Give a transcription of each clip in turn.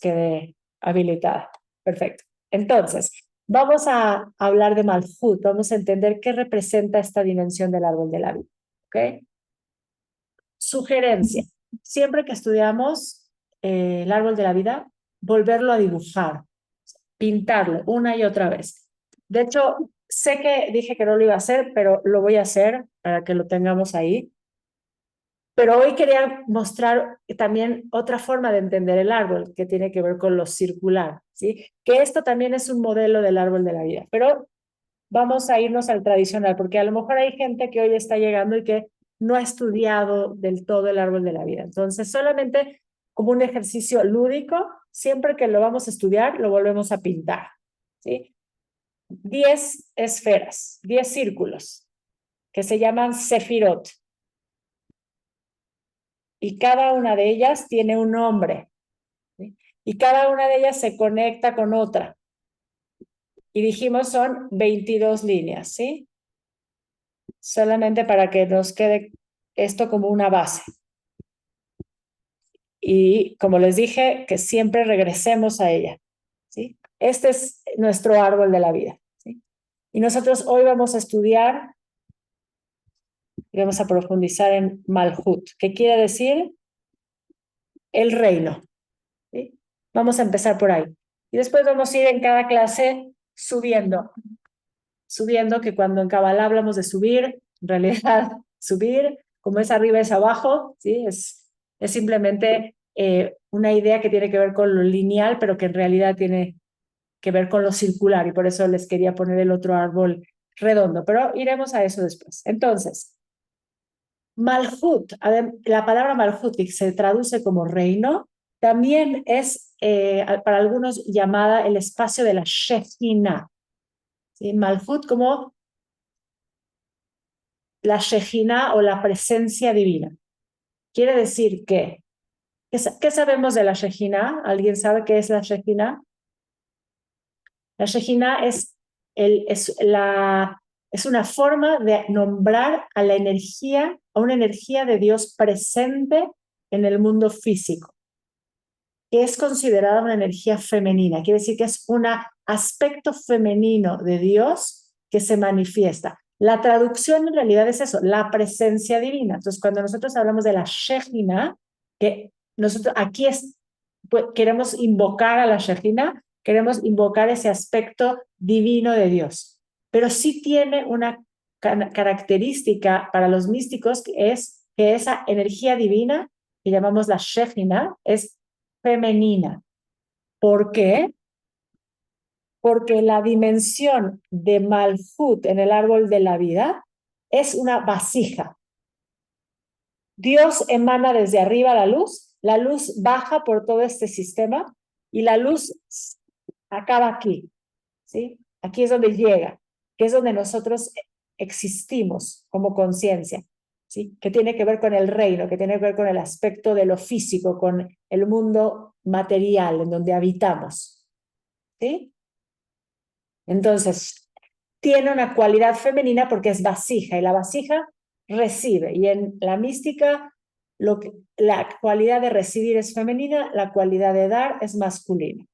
quedé habilitada. Perfecto. Entonces, vamos a hablar de Malhut, vamos a entender qué representa esta dimensión del árbol de la vida. ¿Ok? Sugerencia. Siempre que estudiamos el árbol de la vida, volverlo a dibujar, pintarlo una y otra vez. De hecho, sé que dije que no lo iba a hacer, pero lo voy a hacer para que lo tengamos ahí. Pero hoy quería mostrar también otra forma de entender el árbol, que tiene que ver con lo circular, ¿sí? Que esto también es un modelo del árbol de la vida. Pero vamos a irnos al tradicional, porque a lo mejor hay gente que hoy está llegando y que no ha estudiado del todo el árbol de la vida. Entonces, solamente como un ejercicio lúdico, siempre que lo vamos a estudiar, lo volvemos a pintar, ¿sí? 10 esferas, 10 círculos, que se llaman sefirot, y cada una de ellas tiene un nombre, ¿sí? Y cada una de ellas se conecta con otra. Y dijimos son 22 líneas, ¿sí? Solamente para que nos quede esto como una base. Y como les dije, que siempre regresemos a ella, ¿sí? Este es nuestro árbol de la vida, ¿sí? Y nosotros hoy vamos a estudiar y vamos a profundizar en Malhut, que quiere decir el reino, ¿sí? Vamos a empezar por ahí. Y después vamos a ir en cada clase subiendo, que cuando en Kabbalah hablamos de subir, en realidad subir, como es arriba es abajo, ¿sí? Es simplemente una idea que tiene que ver con lo lineal, pero que en realidad tiene que ver con lo circular, y por eso les quería poner el otro árbol redondo, pero iremos a eso después. Entonces, Malhut, la palabra Malhut, que se traduce como reino, también es para algunos llamada el espacio de la Shekhinah, ¿sí? Malhut como la Shekhinah o la presencia divina. Quiere decir que, ¿qué sabemos de la Shekhinah? ¿Alguien sabe qué es la Shekhinah? La Shekhinah es una forma de nombrar a la energía, a una energía de Dios presente en el mundo físico, que es considerada una energía femenina. Quiere decir que es un aspecto femenino de Dios que se manifiesta. La traducción en realidad es eso, la presencia divina. Entonces, cuando nosotros hablamos de la Shekhinah, que nosotros aquí pues, queremos invocar a la Shekhinah, queremos invocar ese aspecto divino de Dios. Pero sí tiene una característica para los místicos, que es que esa energía divina, que llamamos la Shekhinah, es femenina. ¿Por qué? Porque la dimensión de Malhut en el árbol de la vida es una vasija. Dios emana desde arriba la luz baja por todo este sistema y la luz acaba aquí, ¿sí? Aquí es donde llega, que es donde nosotros existimos como conciencia, ¿sí? Que tiene que ver con el reino, que tiene que ver con el aspecto de lo físico, con el mundo material en donde habitamos, ¿sí? Entonces, tiene una cualidad femenina porque es vasija y la vasija recibe. Y en la mística, la cualidad de recibir es femenina, la cualidad de dar es masculina.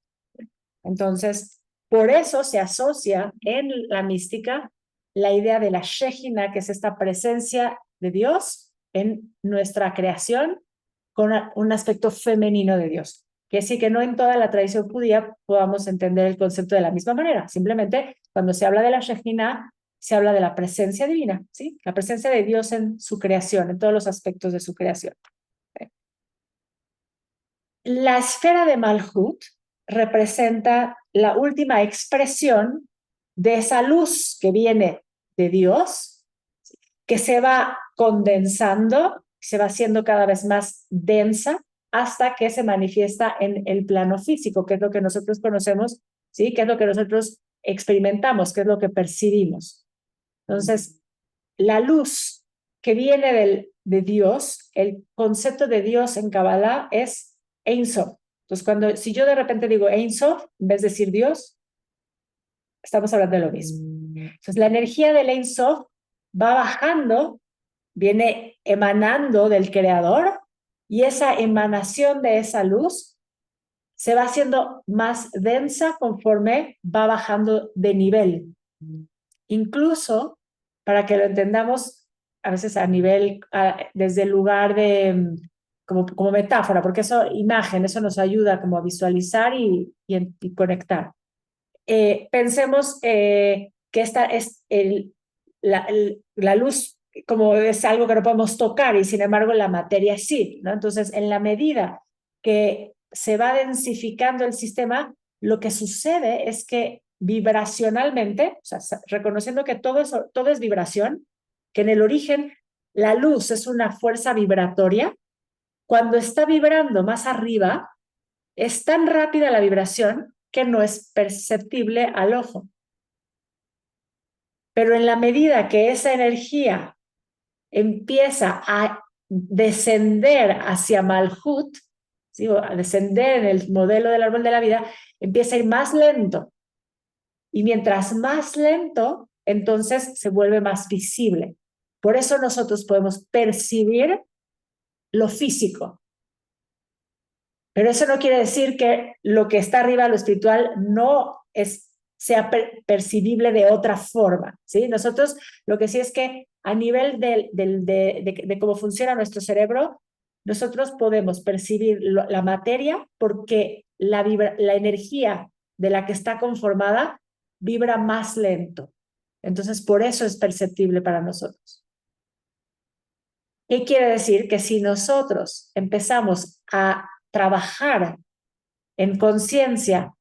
Entonces, por eso se asocia en la mística la idea de la Shejina, que es esta presencia de Dios en nuestra creación, con un aspecto femenino de Dios. Que sí que no en toda la tradición judía podamos entender el concepto de la misma manera. Simplemente cuando se habla de la Shejina, se habla de la presencia divina, ¿sí? La presencia de Dios en su creación, en todos los aspectos de su creación. La esfera de Malhut representa la última expresión de esa luz que viene de Dios, que se va condensando, se va haciendo cada vez más densa hasta que se manifiesta en el plano físico, que es lo que nosotros conocemos, ¿sí? Que es lo que nosotros experimentamos, que es lo que percibimos. Entonces, la luz que viene de Dios, el concepto de Dios en Kabbalah es Ein Sof. Entonces, si yo de repente digo Ein Sof, en vez de decir Dios, estamos hablando de lo mismo. Entonces, la energía del Ein Sof va bajando, viene emanando del Creador, y esa emanación de esa luz se va haciendo más densa conforme va bajando de nivel. Incluso, para que lo entendamos, a veces a nivel, desde el lugar de, como metáfora, porque eso, imagen, eso nos ayuda como a visualizar y conectar. Pensemos que esta es la luz, como es algo que no podemos tocar, y sin embargo la materia sí, ¿no? Entonces, en la medida que se va densificando el sistema, lo que sucede es que vibracionalmente, o sea, reconociendo que todo es vibración, que en el origen la luz es una fuerza vibratoria, cuando está vibrando más arriba, es tan rápida la vibración que no es perceptible al ojo. Pero en la medida que esa energía empieza a descender hacia Malhut, ¿sí? O a descender en el modelo del árbol de la vida, empieza a ir más lento. Y mientras más lento, entonces se vuelve más visible. Por eso nosotros podemos percibir lo físico. Pero eso no quiere decir que lo que está arriba, lo espiritual, no sea percibible de otra forma, ¿sí? Nosotros lo que sí es que a nivel de cómo funciona nuestro cerebro, nosotros podemos percibir la materia porque la energía de la que está conformada vibra más lento. Entonces, por eso es perceptible para nosotros. ¿Qué quiere decir? Que si nosotros empezamos a trabajar en conciencia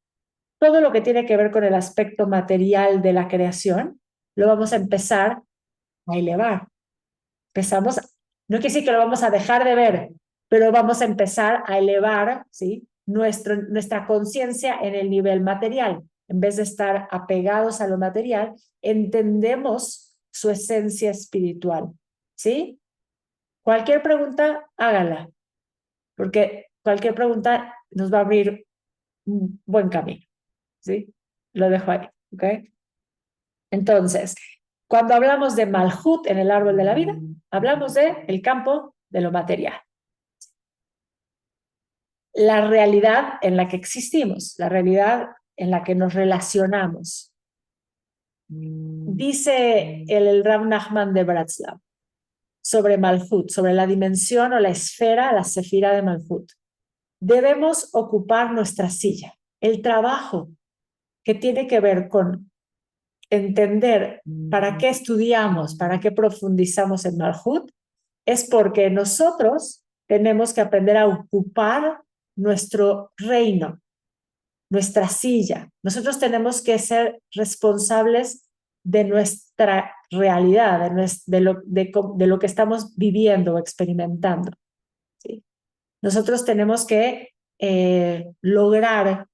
todo lo que tiene que ver con el aspecto material de la creación, lo vamos a empezar a elevar. Empezamos, no quiere decir que lo vamos a dejar de ver, pero vamos a empezar a elevar, ¿sí? Nuestra conciencia en el nivel material. En vez de estar apegados a lo material, entendemos su esencia espiritual, ¿sí? Cualquier pregunta, hágala, porque cualquier pregunta nos va a abrir un buen camino, ¿sí? Lo dejo ahí, ¿ok? Entonces, cuando hablamos de Malhut en el árbol de la vida, hablamos de el campo de lo material. La realidad en la que existimos, la realidad en la que nos relacionamos. Dice el Rav Nachman de Bratslav sobre Malhut, sobre la dimensión o la esfera, la sefira de Malhut. Debemos ocupar nuestra silla. El trabajo que tiene que ver con entender para qué estudiamos, para qué profundizamos en Malhut, es porque nosotros tenemos que aprender a ocupar nuestro reino, nuestra silla. Nosotros tenemos que ser responsables de nuestra realidad, de lo que estamos viviendo o experimentando, ¿sí? Nosotros tenemos que lograr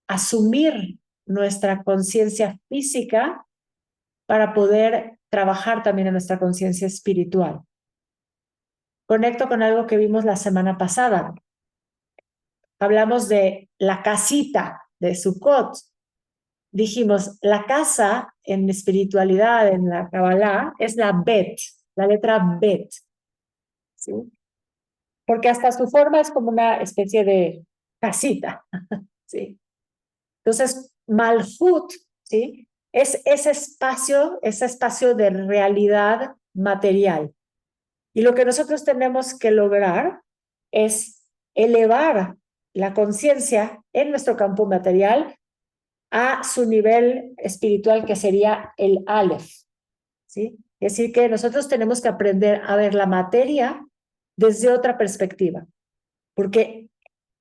asumir nuestra conciencia física para poder trabajar también en nuestra conciencia espiritual. Conecto con algo que vimos la semana pasada. Hablamos de la casita de Sukkot. Dijimos, la casa en espiritualidad, en la Kabbalah, es la Bet, la letra Bet, ¿sí? Porque hasta su forma es como una especie de casita, ¿sí? Entonces, Malhut, ¿sí? Es ese espacio de realidad material. Y lo que nosotros tenemos que lograr es elevar la conciencia en nuestro campo material a su nivel espiritual, que sería el Aleph, ¿sí? Es decir, que nosotros tenemos que aprender a ver la materia desde otra perspectiva, porque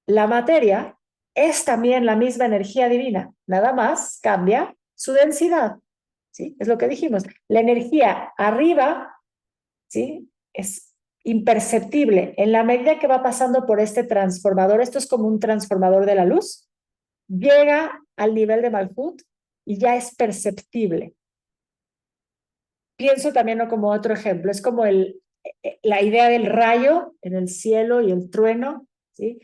la materia es también la misma energía divina, nada más cambia su densidad, ¿sí? Es lo que dijimos. La energía arriba, ¿sí? Es imperceptible. En la medida que va pasando por este transformador, esto es como un transformador de la luz, llega al nivel de Malhut y ya es perceptible. Pienso también, ¿no?, como otro ejemplo, es como la idea del rayo en el cielo y el trueno, ¿sí?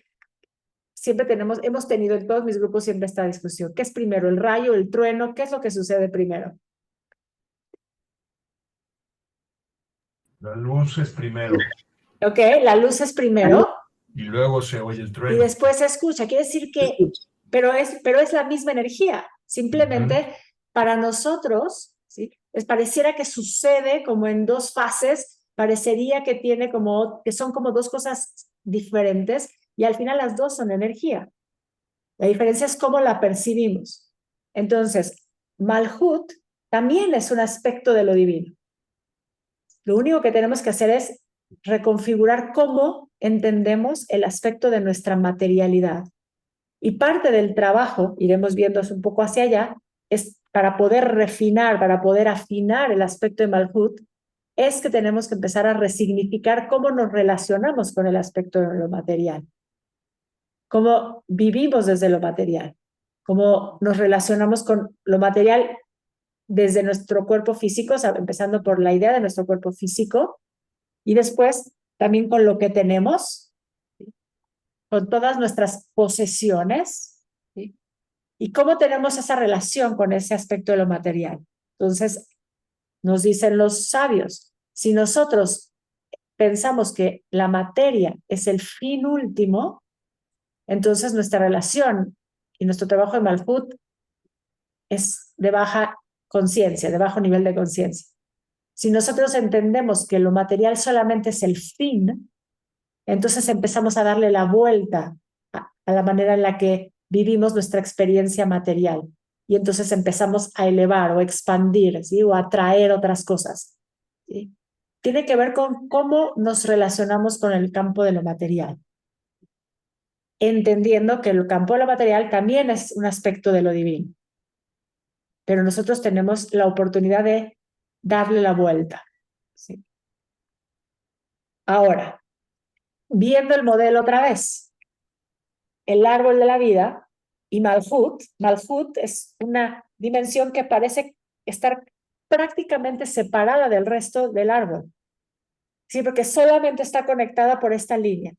Siempre hemos tenido en todos mis grupos siempre esta discusión. ¿Qué es primero, el rayo, el trueno? ¿Qué es lo que sucede primero? La luz es primero. Ok, la luz es primero. y luego se oye el Y trueno. después se escucha. Quiere decir que, pero es la misma energía. Ujú. Simplemente para nosotros, ¿sí? Pareciera que sucede como en dos fases, parecería que tiene como, que son como dos cosas diferentes y al final las dos son energía. La diferencia es cómo la percibimos. Entonces, Malhut también es un aspecto de lo divino. Lo único que tenemos que hacer es reconfigurar cómo entendemos el aspecto de nuestra materialidad. Y parte del trabajo, iremos viendo un poco hacia allá, es para poder refinar, para poder afinar el aspecto de Malhut, es que tenemos que empezar a resignificar cómo nos relacionamos con el aspecto de lo material, cómo vivimos desde lo material, cómo nos relacionamos con lo material desde nuestro cuerpo físico, o sea, empezando por la idea de nuestro cuerpo físico, y después también con lo que tenemos, ¿sí? Con todas nuestras posesiones, ¿sí? Y cómo tenemos esa relación con ese aspecto de lo material. Entonces, nos dicen los sabios, si nosotros pensamos que la materia es el fin último, entonces nuestra relación y nuestro trabajo de Malhut es de baja conciencia, de bajo nivel de conciencia. Si nosotros entendemos que lo material solamente es el fin, entonces empezamos a darle la vuelta a la manera en la que vivimos nuestra experiencia material. Y entonces empezamos a elevar o expandir, ¿sí? O a atraer otras cosas, ¿sí? Tiene que ver con cómo nos relacionamos con el campo de lo material, entendiendo que el campo de lo material también es un aspecto de lo divino, pero nosotros tenemos la oportunidad de darle la vuelta, ¿sí? Ahora, viendo el modelo otra vez, el árbol de la vida y Malhut. Malhut es una dimensión que parece estar prácticamente separada del resto del árbol, sí, porque solamente está conectada por esta línea.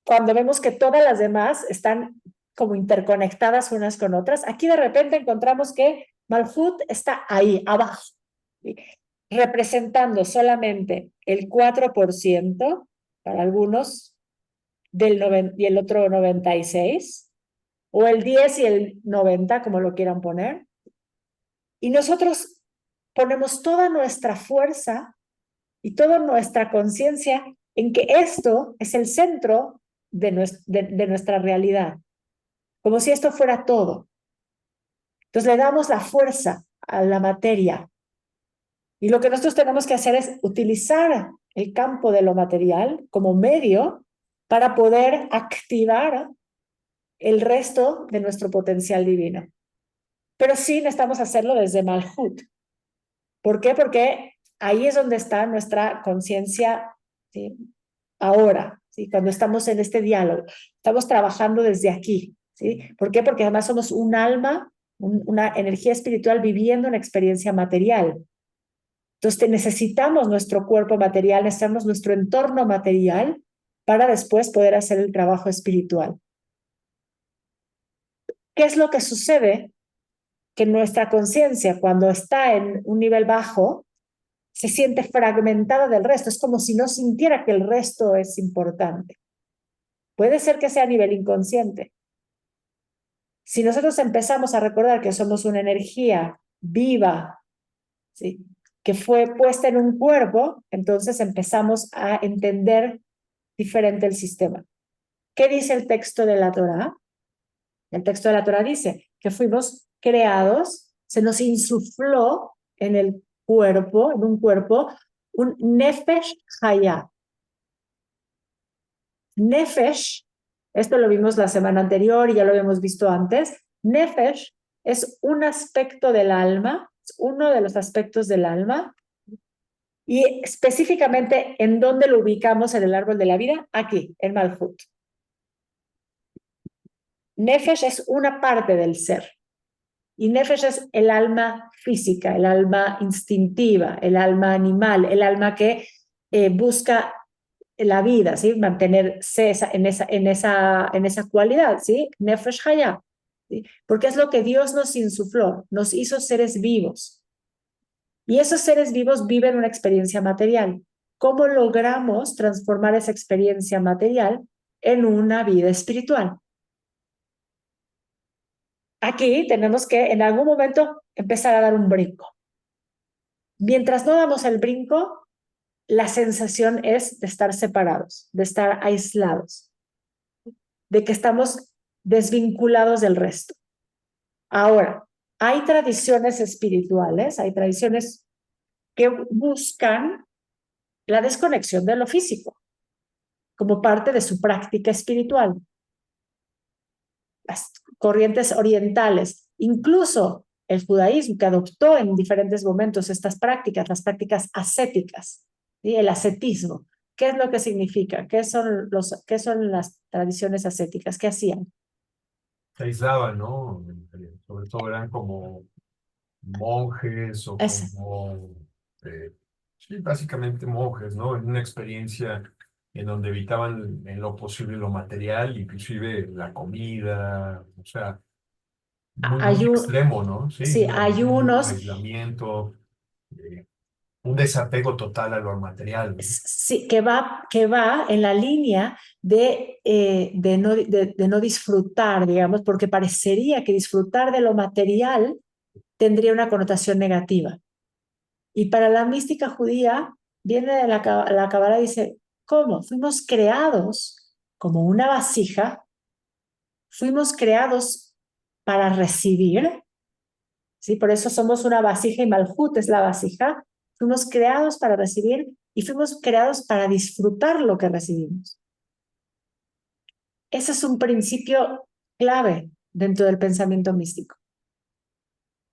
Cuando vemos que todas las demás están como interconectadas unas con otras, aquí de repente encontramos que Malhut está ahí, abajo, ¿sí? Representando solamente el 4% para algunos y el otro 96%, o el 10 y el 90, como lo quieran poner. Y nosotros ponemos toda nuestra fuerza y toda nuestra conciencia en que esto es el centro de nuestra realidad, como si esto fuera todo. Entonces le damos la fuerza a la materia. Y lo que nosotros tenemos que hacer es utilizar el campo de lo material como medio para poder activar el resto de nuestro potencial divino. Pero sí necesitamos hacerlo desde Malhut. ¿Por qué? Porque ahí es donde está nuestra conciencia, ¿sí? Ahora, ¿sí? Cuando estamos en este diálogo, estamos trabajando desde aquí, ¿sí? ¿Por qué? Porque además somos un alma, una energía espiritual viviendo una experiencia material. Entonces necesitamos nuestro cuerpo material, necesitamos nuestro entorno material para después poder hacer el trabajo espiritual. ¿Qué es lo que sucede? Que nuestra conciencia, cuando está en un nivel bajo, se siente fragmentada del resto. Es como si no sintiera que el resto es importante. Puede ser que sea a nivel inconsciente. Si nosotros empezamos a recordar que somos una energía viva, ¿sí? Que fue puesta en un cuerpo, entonces empezamos a entender diferente el sistema. ¿Qué dice el texto de la Torá? El texto de la Torá dice que fuimos creados, se nos insufló en el cuerpo, en un cuerpo, un nefesh hayah. Nefesh, esto lo vimos la semana anterior y ya lo habíamos visto antes. Nefesh es un aspecto del alma, es uno de los aspectos del alma. Y específicamente, ¿en dónde lo ubicamos en el árbol de la vida? Aquí, en Malhut. Nefesh es una parte del ser. Y Nefesh es el alma física, el alma instintiva, el alma animal, el alma que busca la vida, ¿sí? Mantenerse en esa cualidad, ¿sí? Nefesh Hayah, ¿sí? Porque es lo que Dios nos insufló, nos hizo seres vivos. Y esos seres vivos viven una experiencia material. ¿cómo logramos transformar esa experiencia material en una vida espiritual? Aquí tenemos que en algún momento empezar a dar un brinco. Mientras no damos el brinco, la sensación es de estar separados, de estar aislados, de que estamos desvinculados del resto. Ahora, hay tradiciones espirituales, hay tradiciones que buscan la desconexión de lo físico como parte de su práctica espiritual. Las corrientes orientales, incluso el judaísmo, que adoptó en diferentes momentos estas prácticas, las prácticas ascéticas, ¿sí? El ascetismo. ¿Qué es lo que significa? ¿Qué son las tradiciones ascéticas? ¿Qué hacían? Se aislaban, ¿no? Sobre todo eran como monjes o Es, como, sí, básicamente monjes, ¿no? En una experiencia en donde evitaban en lo posible lo material, inclusive la comida, o sea, muy extremo, ¿no? Sí, sí, un hay ayuno, unos aislamiento, eh, un desapego total a lo material, ¿no? sí, que va en la línea de no disfrutar, digamos, porque parecería que disfrutar de lo material tendría una connotación negativa. Y para la mística judía, viene de la Kabbalah y dice, ¿cómo? Fuimos creados como una vasija, fuimos creados para recibir, ¿sí? Por eso somos una vasija y Malhut es la vasija. Fuimos creados para recibir y fuimos creados para disfrutar lo que recibimos. Ese es un principio clave dentro del pensamiento místico.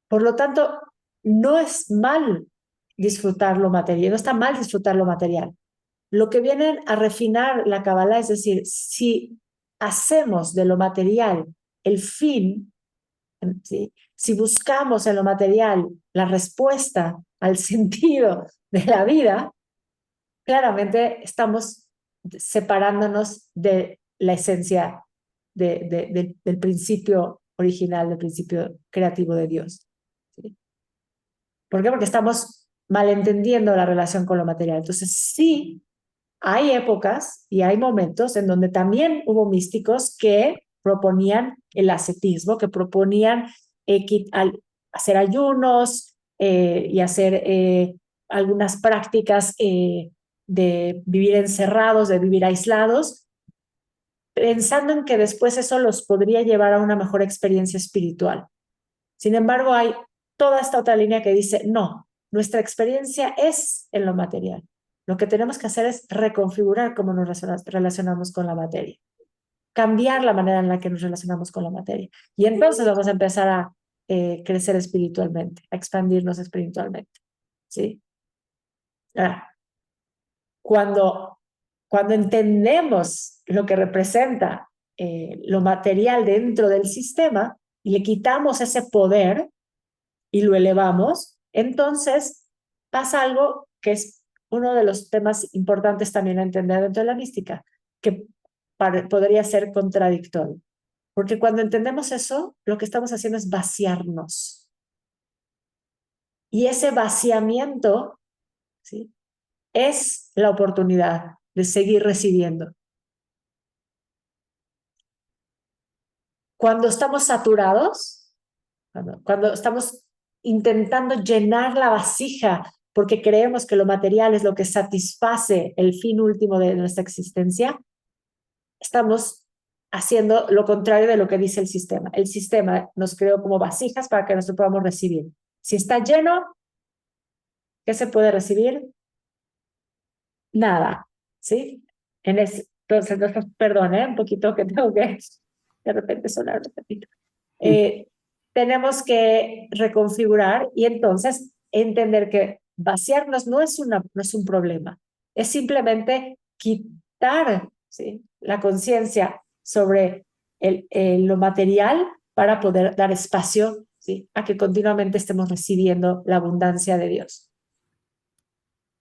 Por lo tanto, no es mal disfrutar lo material, no está mal disfrutar lo material. Lo que vienen a refinar la Kabbalah es decir, si hacemos de lo material el fin, ¿sí? Si buscamos en lo material la respuesta al sentido de la vida, claramente estamos separándonos de la esencia del principio original, del principio creativo de Dios. ¿Sí? ¿Por qué? Porque estamos malentendiendo la relación con lo material. Entonces, sí, hay épocas y hay momentos en donde también hubo místicos que proponían el ascetismo, que proponían hacer ayunos y hacer algunas prácticas de vivir encerrados, de vivir aislados, pensando en que después eso los podría llevar a una mejor experiencia espiritual. Sin embargo, hay toda esta otra línea que dice, no, nuestra experiencia es en lo material. Lo que tenemos que hacer es reconfigurar cómo nos relacionamos con la materia, cambiar la manera en la que nos relacionamos con la materia. Y entonces vamos a empezar a crecer espiritualmente, a expandirnos espiritualmente. ¿Sí? Ah, cuando, cuando entendemos lo que representa lo material dentro del sistema y le quitamos ese poder, y lo elevamos, entonces pasa algo que es uno de los temas importantes también a entender dentro de la mística, que podría ser contradictorio. Porque cuando entendemos eso, lo que estamos haciendo es vaciarnos. Y ese vaciamiento, ¿sí? Es la oportunidad de seguir recibiendo. Cuando estamos saturados, cuando estamos intentando llenar la vasija porque creemos que lo material es lo que satisface el fin último de nuestra existencia, estamos haciendo lo contrario de lo que dice el sistema. El sistema nos creó como vasijas para que nosotros podamos recibir. Si está lleno, ¿qué se puede recibir? Nada, ¿sí? Entonces, perdón, un poquito que tengo que de repente sonar un ratito. Eh, tenemos que reconfigurar y entonces entender que vaciarnos no es un problema, es simplemente quitar, ¿sí? La conciencia sobre lo material para poder dar espacio, ¿sí? A que continuamente estemos recibiendo la abundancia de Dios.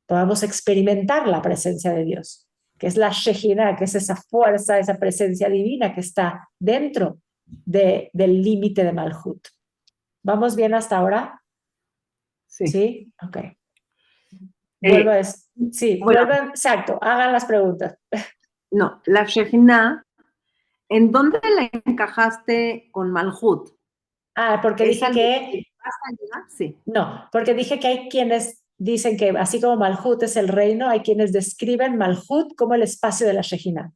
Podamos experimentar la presencia de Dios, que es la Shejina, que es esa fuerza, esa presencia divina que está dentro del límite de Malhut. ¿Vamos bien hasta ahora? Sí. ¿Sí? Ok. vuelva a sí, bueno, vuelvan, exacto, hagan las preguntas. No, la Shejina, ¿en dónde la encajaste con Malhut? Porque dije que más allá? Sí. No, porque dije que hay quienes dicen que así como Malhut es el reino, hay quienes describen Malhut como el espacio de la Shejina.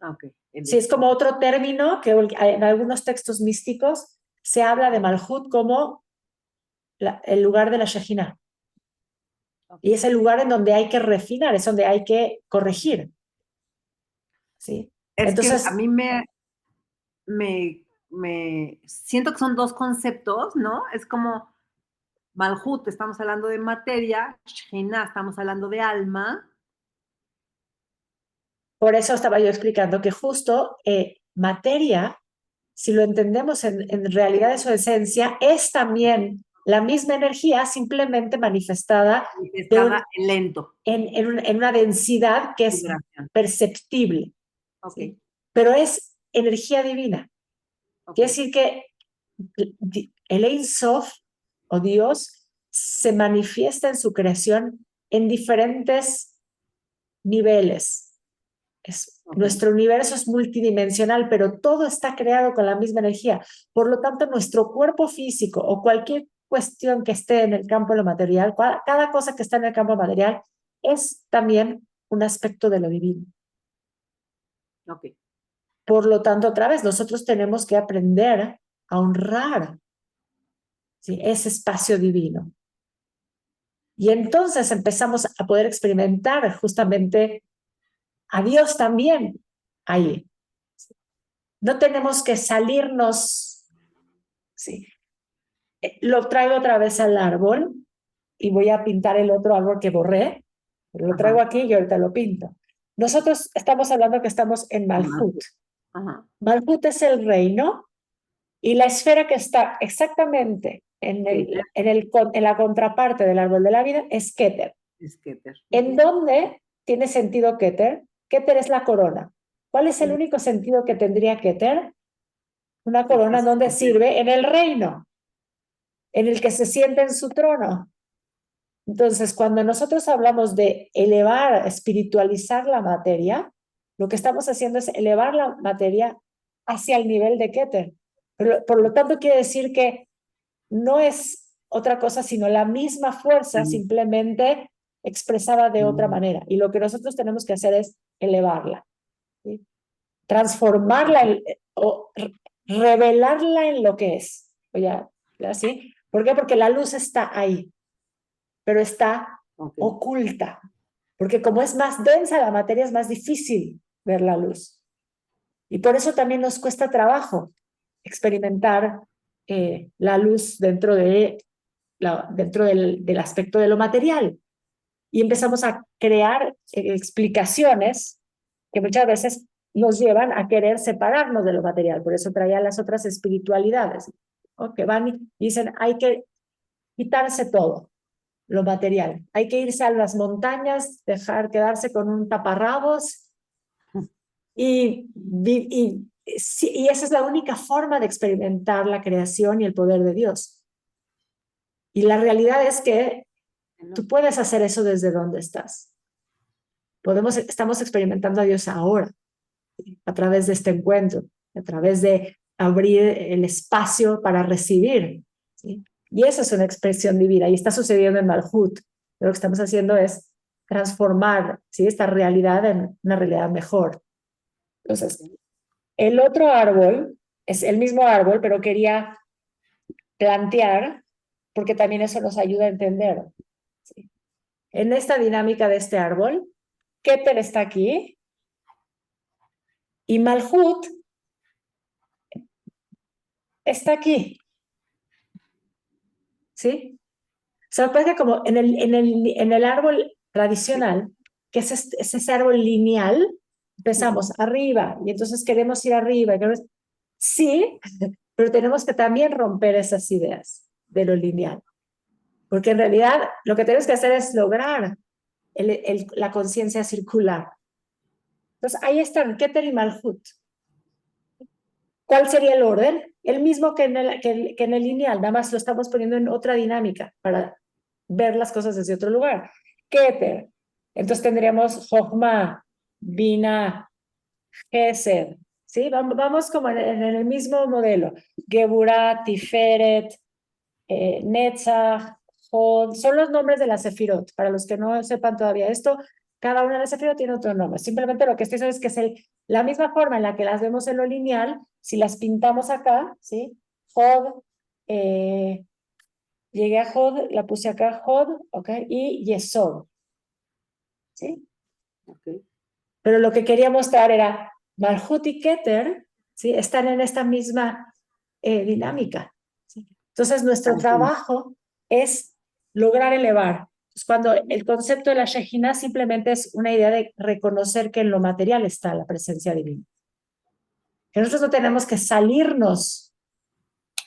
Okay. Sí, es como otro término que en algunos textos místicos se habla de Malhut como el lugar de la Shejina. Okay. Y es el lugar en donde hay que refinar, es donde hay que corregir. ¿Sí? Entonces, que a mí me siento que son dos conceptos, ¿no? Es como Malhut, estamos hablando de materia, Shejina, estamos hablando de alma. Por eso estaba yo explicando que justo materia, si lo entendemos en realidad de su esencia, es también la misma energía, simplemente manifestada lento. En una densidad que es perceptible. Okay. ¿Sí? Pero es energía divina. Okay. Quiere decir que el Ein Sof, o Dios, se manifiesta en su creación en diferentes niveles. Nuestro universo es multidimensional, pero todo está creado con la misma energía. Por lo tanto, nuestro cuerpo físico o cualquier cuestión que esté en el campo de lo material, cada cosa que está en el campo material es también un aspecto de lo divino. Okay. Por lo tanto, otra vez, nosotros tenemos que aprender a honrar, ¿sí?, ese espacio divino. Y entonces empezamos a poder experimentar justamente a Dios también ahí. No tenemos que salirnos. Sí. Lo traigo otra vez al árbol y voy a pintar el otro árbol que borré. Pero lo traigo aquí y ahorita lo pinto. Nosotros estamos hablando que estamos en Malhut. Malhut es el reino y la esfera que está exactamente en la contraparte del árbol de la vida es Keter. ¿En dónde tiene sentido Keter? Keter es la corona. ¿Cuál es el único sentido que tendría Keter? Una corona donde sirve en el reino, en el que se siente en su trono. Entonces, cuando nosotros hablamos de elevar, espiritualizar la materia, lo que estamos haciendo es elevar la materia hacia el nivel de Keter. Por lo tanto, quiere decir que no es otra cosa sino la misma fuerza, simplemente expresada de otra manera. Y lo que nosotros tenemos que hacer es elevarla, ¿sí?, transformarla o revelarla en lo que es. ¿Sí? ¿Por qué? Porque la luz está ahí, pero está oculta. Porque como es más densa la materia, es más difícil ver la luz. Y por eso también nos cuesta trabajo experimentar la luz dentro del aspecto de lo material. Y empezamos a crear explicaciones que muchas veces nos llevan a querer separarnos de lo material. Por eso traía las otras espiritualidades, ¿no?, que van y dicen, hay que quitarse todo lo material. Hay que irse a las montañas, quedarse con un taparrabos y esa es la única forma de experimentar la creación y el poder de Dios. Y la realidad es que tú puedes hacer eso desde donde estás. Estamos experimentando a Dios ahora, a través de este encuentro, a través de abrir el espacio para recibir, ¿sí? Y eso es una expresión divina y está sucediendo en Malhut. Lo que estamos haciendo es transformar, ¿sí?, esta realidad en una realidad mejor. Entonces, el otro árbol es el mismo árbol, pero quería plantear, porque también eso nos ayuda a entender, ¿sí? En esta dinámica de este árbol, Keter está aquí y Malhut está aquí. ¿Sí? O sea, parece como en el árbol tradicional, que es ese árbol lineal, empezamos arriba y entonces queremos ir arriba. Sí, pero tenemos que también romper esas ideas de lo lineal. Porque en realidad lo que tenemos que hacer es lograr la conciencia circular. Entonces ahí están Keter y Malhut. ¿Cuál sería el orden? El mismo que en el lineal, nada más lo estamos poniendo en otra dinámica para ver las cosas desde otro lugar. Keter. Entonces tendríamos Jochma, Bina, Gesed. ¿Sí? Vamos como en el mismo modelo. Geburah, Tiferet, Netzach, Hod, son los nombres de las sefirot. Para los que no sepan todavía esto, cada una de las sefirot tiene otro nombre. Simplemente lo que estoy diciendo es que es la misma forma en la que las vemos en lo lineal, si las pintamos acá, ¿sí? Hod, llegué a Hod, la puse acá, Hod, ¿ok? Y Yesod, ¿sí? Ok. Pero lo que quería mostrar era Malhut y Keter, ¿sí? Están en esta misma dinámica, ¿sí? Entonces, nuestro trabajo es lograr elevar. Pues cuando el concepto de la Shejina simplemente es una idea de reconocer que en lo material está la presencia divina. Que nosotros no tenemos que salirnos,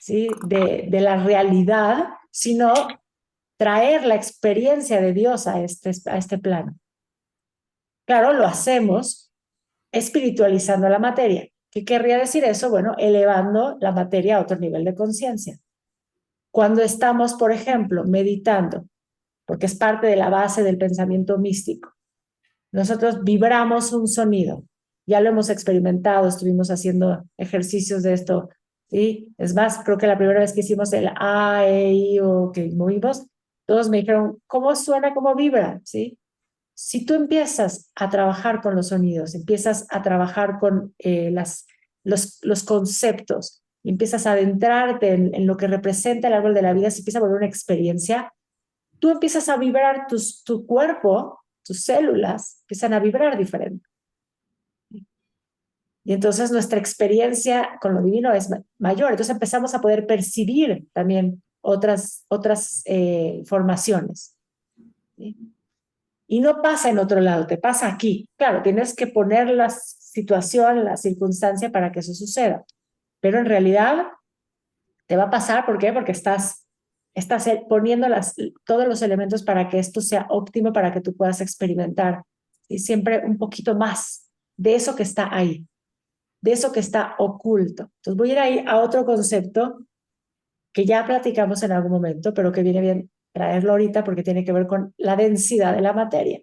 ¿sí? de la realidad, sino traer la experiencia de Dios a este plano. Claro, lo hacemos espiritualizando la materia. ¿Qué querría decir eso? Bueno, elevando la materia a otro nivel de conciencia. Cuando estamos, por ejemplo, meditando, porque es parte de la base del pensamiento místico, nosotros vibramos un sonido. Ya lo hemos experimentado, estuvimos haciendo ejercicios de esto, ¿sí? Es más, creo que la primera vez que hicimos el A, E, I, O, que movimos, todos me dijeron, ¿cómo suena, cómo vibra? ¿Sí? Si tú empiezas a trabajar con los sonidos, empiezas a trabajar con los conceptos, empiezas a adentrarte en lo que representa el árbol de la vida, se empieza a volver una experiencia, tú empiezas a vibrar tu cuerpo, tus células empiezan a vibrar diferente. Y entonces nuestra experiencia con lo divino es mayor. Entonces empezamos a poder percibir también otras formaciones, ¿sí? Y no pasa en otro lado, te pasa aquí. Claro, tienes que poner la situación, la circunstancia para que eso suceda. Pero en realidad te va a pasar, ¿por qué? Porque estás poniendo todos los elementos para que esto sea óptimo, para que tú puedas experimentar. Y siempre un poquito más de eso que está ahí, de eso que está oculto. Entonces voy a ir a otro concepto que ya platicamos en algún momento, pero que viene bien traerlo ahorita porque tiene que ver con la densidad de la materia.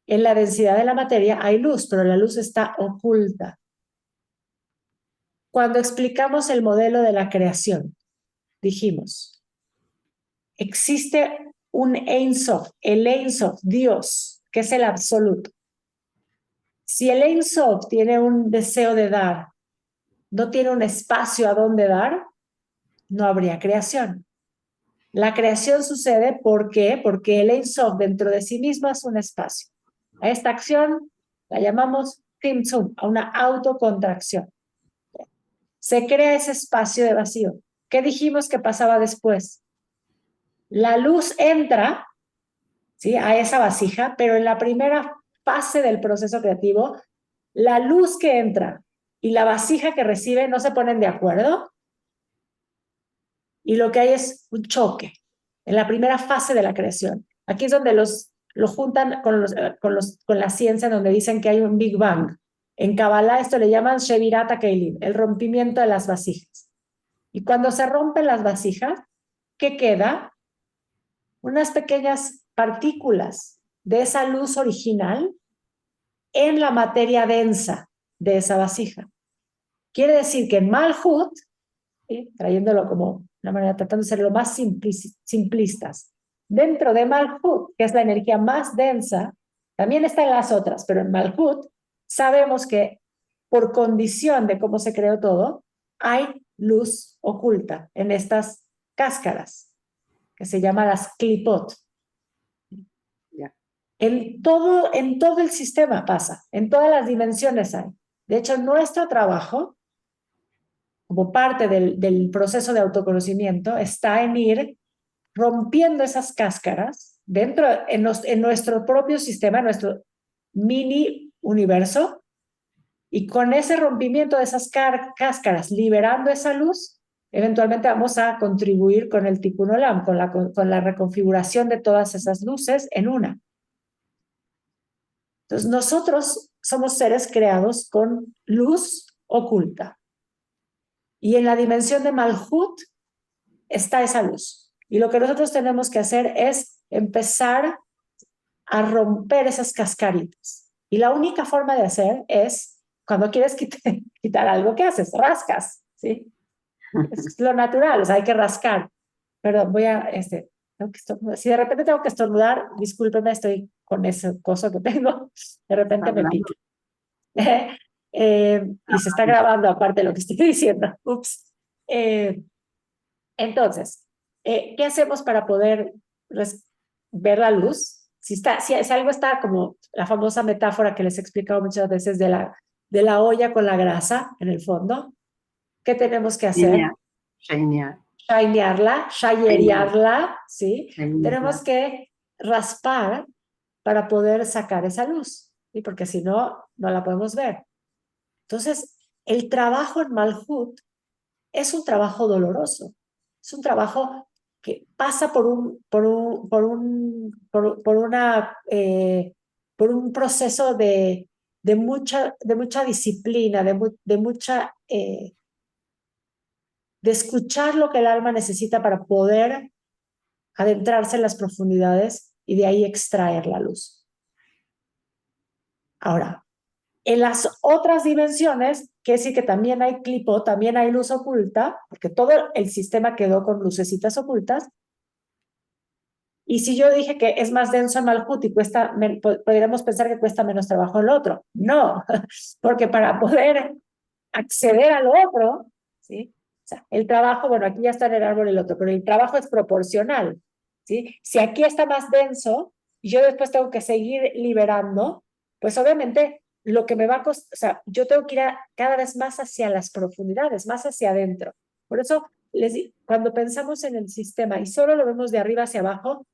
En la densidad de la materia hay luz, pero la luz está oculta. Cuando explicamos el modelo de la creación, dijimos, existe un Ein Sof, el Ein Sof, Dios, que es el absoluto. Si el Ein Sof tiene un deseo de dar, no tiene un espacio a donde dar, no habría creación. La creación sucede, ¿por qué? Porque el Ein Sof dentro de sí mismo es un espacio. A esta acción la llamamos Tzimtzum, a una autocontracción. Se crea ese espacio de vacío. ¿Qué dijimos que pasaba después? La luz entra, ¿sí?, a esa vasija, pero en la primera fase del proceso creativo, la luz que entra y la vasija que recibe no se ponen de acuerdo y lo que hay es un choque en la primera fase de la creación. Aquí es donde lo juntan con la ciencia, donde dicen que hay un Big Bang. En Kabbalah esto le llaman Shevirat HaKeilim, el rompimiento de las vasijas. Y cuando se rompen las vasijas, ¿qué queda? Unas pequeñas partículas de esa luz original en la materia densa de esa vasija. Quiere decir que en Malhut, ¿sí?, trayéndolo como una manera, tratando de ser lo más simplistas, dentro de Malhut, que es la energía más densa, también está en las otras, pero en Malhut sabemos que por condición de cómo se creó todo, hay luz oculta en estas cáscaras, que se llaman las clipot. Ya. En todo el sistema pasa, en todas las dimensiones hay. De hecho, nuestro trabajo, como parte del proceso de autoconocimiento, está en ir rompiendo esas cáscaras en nuestro propio sistema, en nuestro mini universo, y con ese rompimiento de esas cáscaras, liberando esa luz, eventualmente vamos a contribuir con el Tikkun Olam, con la reconfiguración de todas esas luces en una. Entonces, nosotros somos seres creados con luz oculta. Y en la dimensión de Malhut está esa luz. Y lo que nosotros tenemos que hacer es empezar a romper esas cascaritas. Y la única forma de hacer es, cuando quieres quitar algo, ¿qué haces? Rascas, ¿sí? Es lo natural, o sea, hay que rascar. Perdón, tengo que estornudar. Si de repente tengo que estornudar, discúlpeme, estoy con ese coso que tengo, de repente me Hablando. pica. Y se está grabando aparte de lo que estoy diciendo. Ups. Entonces, ¿qué hacemos para poder ver la luz? Si algo está como la famosa metáfora que les he explicado muchas veces de la olla con la grasa en el fondo, ¿qué tenemos que hacer? Shinear. Shinearla, ¿sí? Shinearla. Tenemos que raspar para poder sacar esa luz, ¿sí? Porque si no, no la podemos ver. Entonces, el trabajo en Malhut es un trabajo doloroso, es un trabajo que pasa por un proceso de mucha disciplina, de escuchar lo que el alma necesita para poder adentrarse en las profundidades y de ahí extraer la luz. Ahora, en las otras dimensiones, que sí que también hay clipo, también hay luz oculta, porque todo el sistema quedó con lucecitas ocultas. Y si yo dije que es más denso en Malhut y podríamos pensar que cuesta menos trabajo el otro. No, porque para poder acceder al otro, ¿sí? O sea, el trabajo, bueno, aquí ya está en el árbol el otro, pero el trabajo es proporcional, ¿sí? Si aquí está más denso y yo después tengo que seguir liberando, pues obviamente lo que me va a costar, o sea, yo tengo que ir cada vez más hacia las profundidades, más hacia adentro. Por eso, cuando pensamos en el sistema y solo lo vemos de arriba hacia abajo,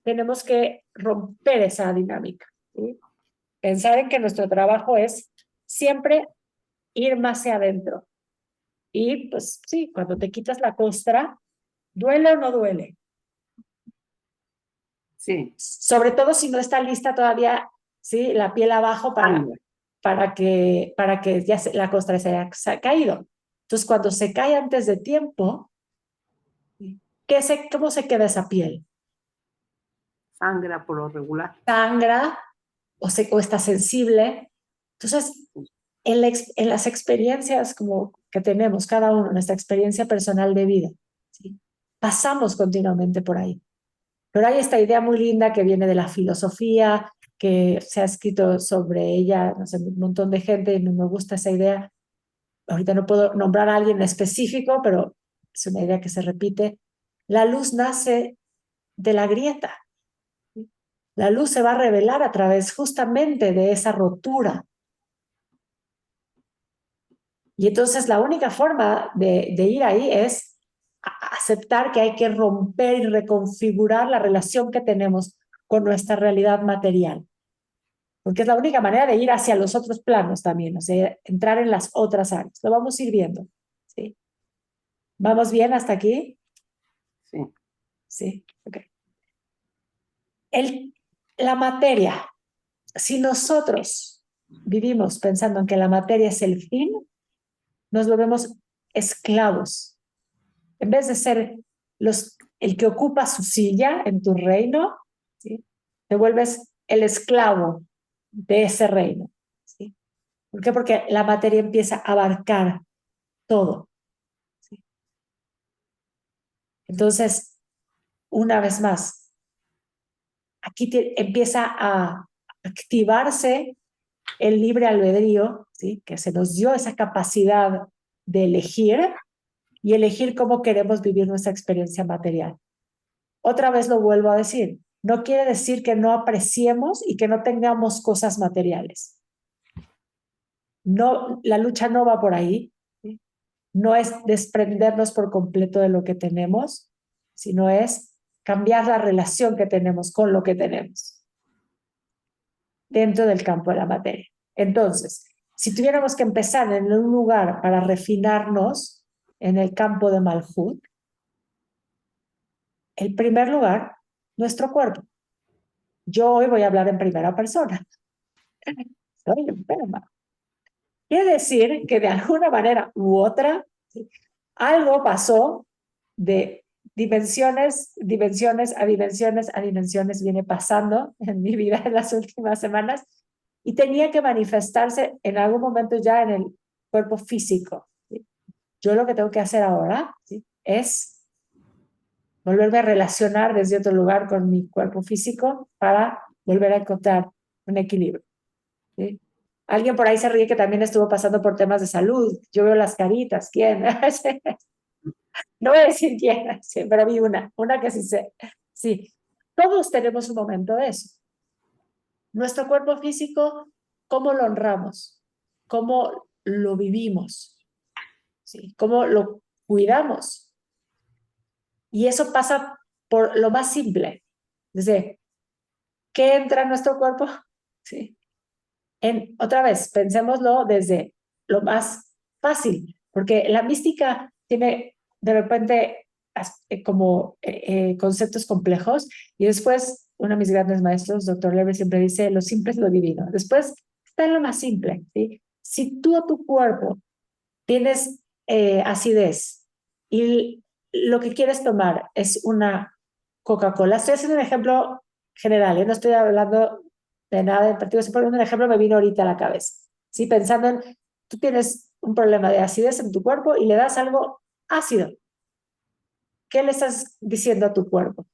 tenemos que romper esa dinámica, ¿sí? Pensar en que nuestro trabajo es siempre ir más hacia adentro. Y pues sí, cuando te quitas la costra, ¿duele o no duele? Sí. Sobre todo si no está lista todavía, ¿sí? La piel abajo para que ya la costra se haya caído. Entonces, cuando se cae antes de tiempo, ¿cómo se queda esa piel? Sangra por lo regular. Sangra o está sensible. Entonces, en las experiencias como que tenemos cada uno, nuestra experiencia personal de vida, ¿sí? Pasamos continuamente por ahí. Pero hay esta idea muy linda que viene de la filosofía, que se ha escrito sobre ella, no sé, un montón de gente, y me gusta esa idea. Ahorita no puedo nombrar a alguien específico, pero es una idea que se repite. La luz nace de la grieta. La luz se va a revelar a través justamente de esa rotura. Y entonces la única forma de ir ahí es aceptar que hay que romper y reconfigurar la relación que tenemos con nuestra realidad material. Porque es la única manera de ir hacia los otros planos también, o sea, entrar en las otras áreas. Lo vamos a ir viendo, ¿sí? ¿Vamos bien hasta aquí? Sí. Sí, ok. La materia, si nosotros vivimos pensando en que la materia es el fin, nos volvemos esclavos. En vez de ser el que ocupa su silla en tu reino, ¿sí? Te vuelves el esclavo de ese reino, ¿sí? ¿Por qué? Porque la materia empieza a abarcar todo, ¿sí? Entonces, una vez más, aquí empieza a activarse el libre albedrío, ¿sí? Que se nos dio esa capacidad de elegir y elegir cómo queremos vivir nuestra experiencia material. Otra vez lo vuelvo a decir, no quiere decir que no apreciemos y que no tengamos cosas materiales. No, la lucha no va por ahí, ¿sí? No es desprendernos por completo de lo que tenemos, sino es cambiar la relación que tenemos con lo que tenemos dentro del campo de la materia. Entonces, si tuviéramos que empezar en un lugar para refinarnos en el campo de Malhut, el primer lugar, nuestro cuerpo. Yo hoy voy a hablar en primera persona. Soy enferma. Quiere decir que de alguna manera u otra, ¿sí? Algo pasó de dimensiones, dimensiones, a dimensiones, a dimensiones viene pasando en mi vida en las últimas semanas y tenía que manifestarse en algún momento ya en el cuerpo físico. ¿Sí? Yo lo que tengo que hacer ahora, ¿sí?, es volverme a relacionar desde otro lugar con mi cuerpo físico para volver a encontrar un equilibrio. ¿Sí? Alguien por ahí se ríe que también estuvo pasando por temas de salud. Yo veo las caritas. ¿Quién? No voy a decir quién, sí, pero vi una que sí sé. Sí, todos tenemos un momento de eso. Nuestro cuerpo físico, ¿cómo lo honramos? ¿Cómo lo vivimos? ¿Sí? ¿Cómo lo cuidamos? Y eso pasa por lo más simple. Desde, ¿qué entra en nuestro cuerpo? ¿Sí? Otra vez, pensémoslo desde lo más fácil, porque la mística tiene de repente conceptos complejos y después uno de mis grandes maestros, doctor Leber, siempre dice, lo simple es lo divino. Después está en lo más simple. ¿Sí? Si tú a tu cuerpo tienes acidez y lo que quieres tomar es una Coca-Cola, estoy haciendo un ejemplo general, no estoy hablando de nada en particular, estoy poniendo un ejemplo, me vino ahorita a la cabeza, ¿sí? Pensando en, tú tienes un problema de acidez en tu cuerpo y le das algo ácido. ¿Qué le estás diciendo a tu cuerpo?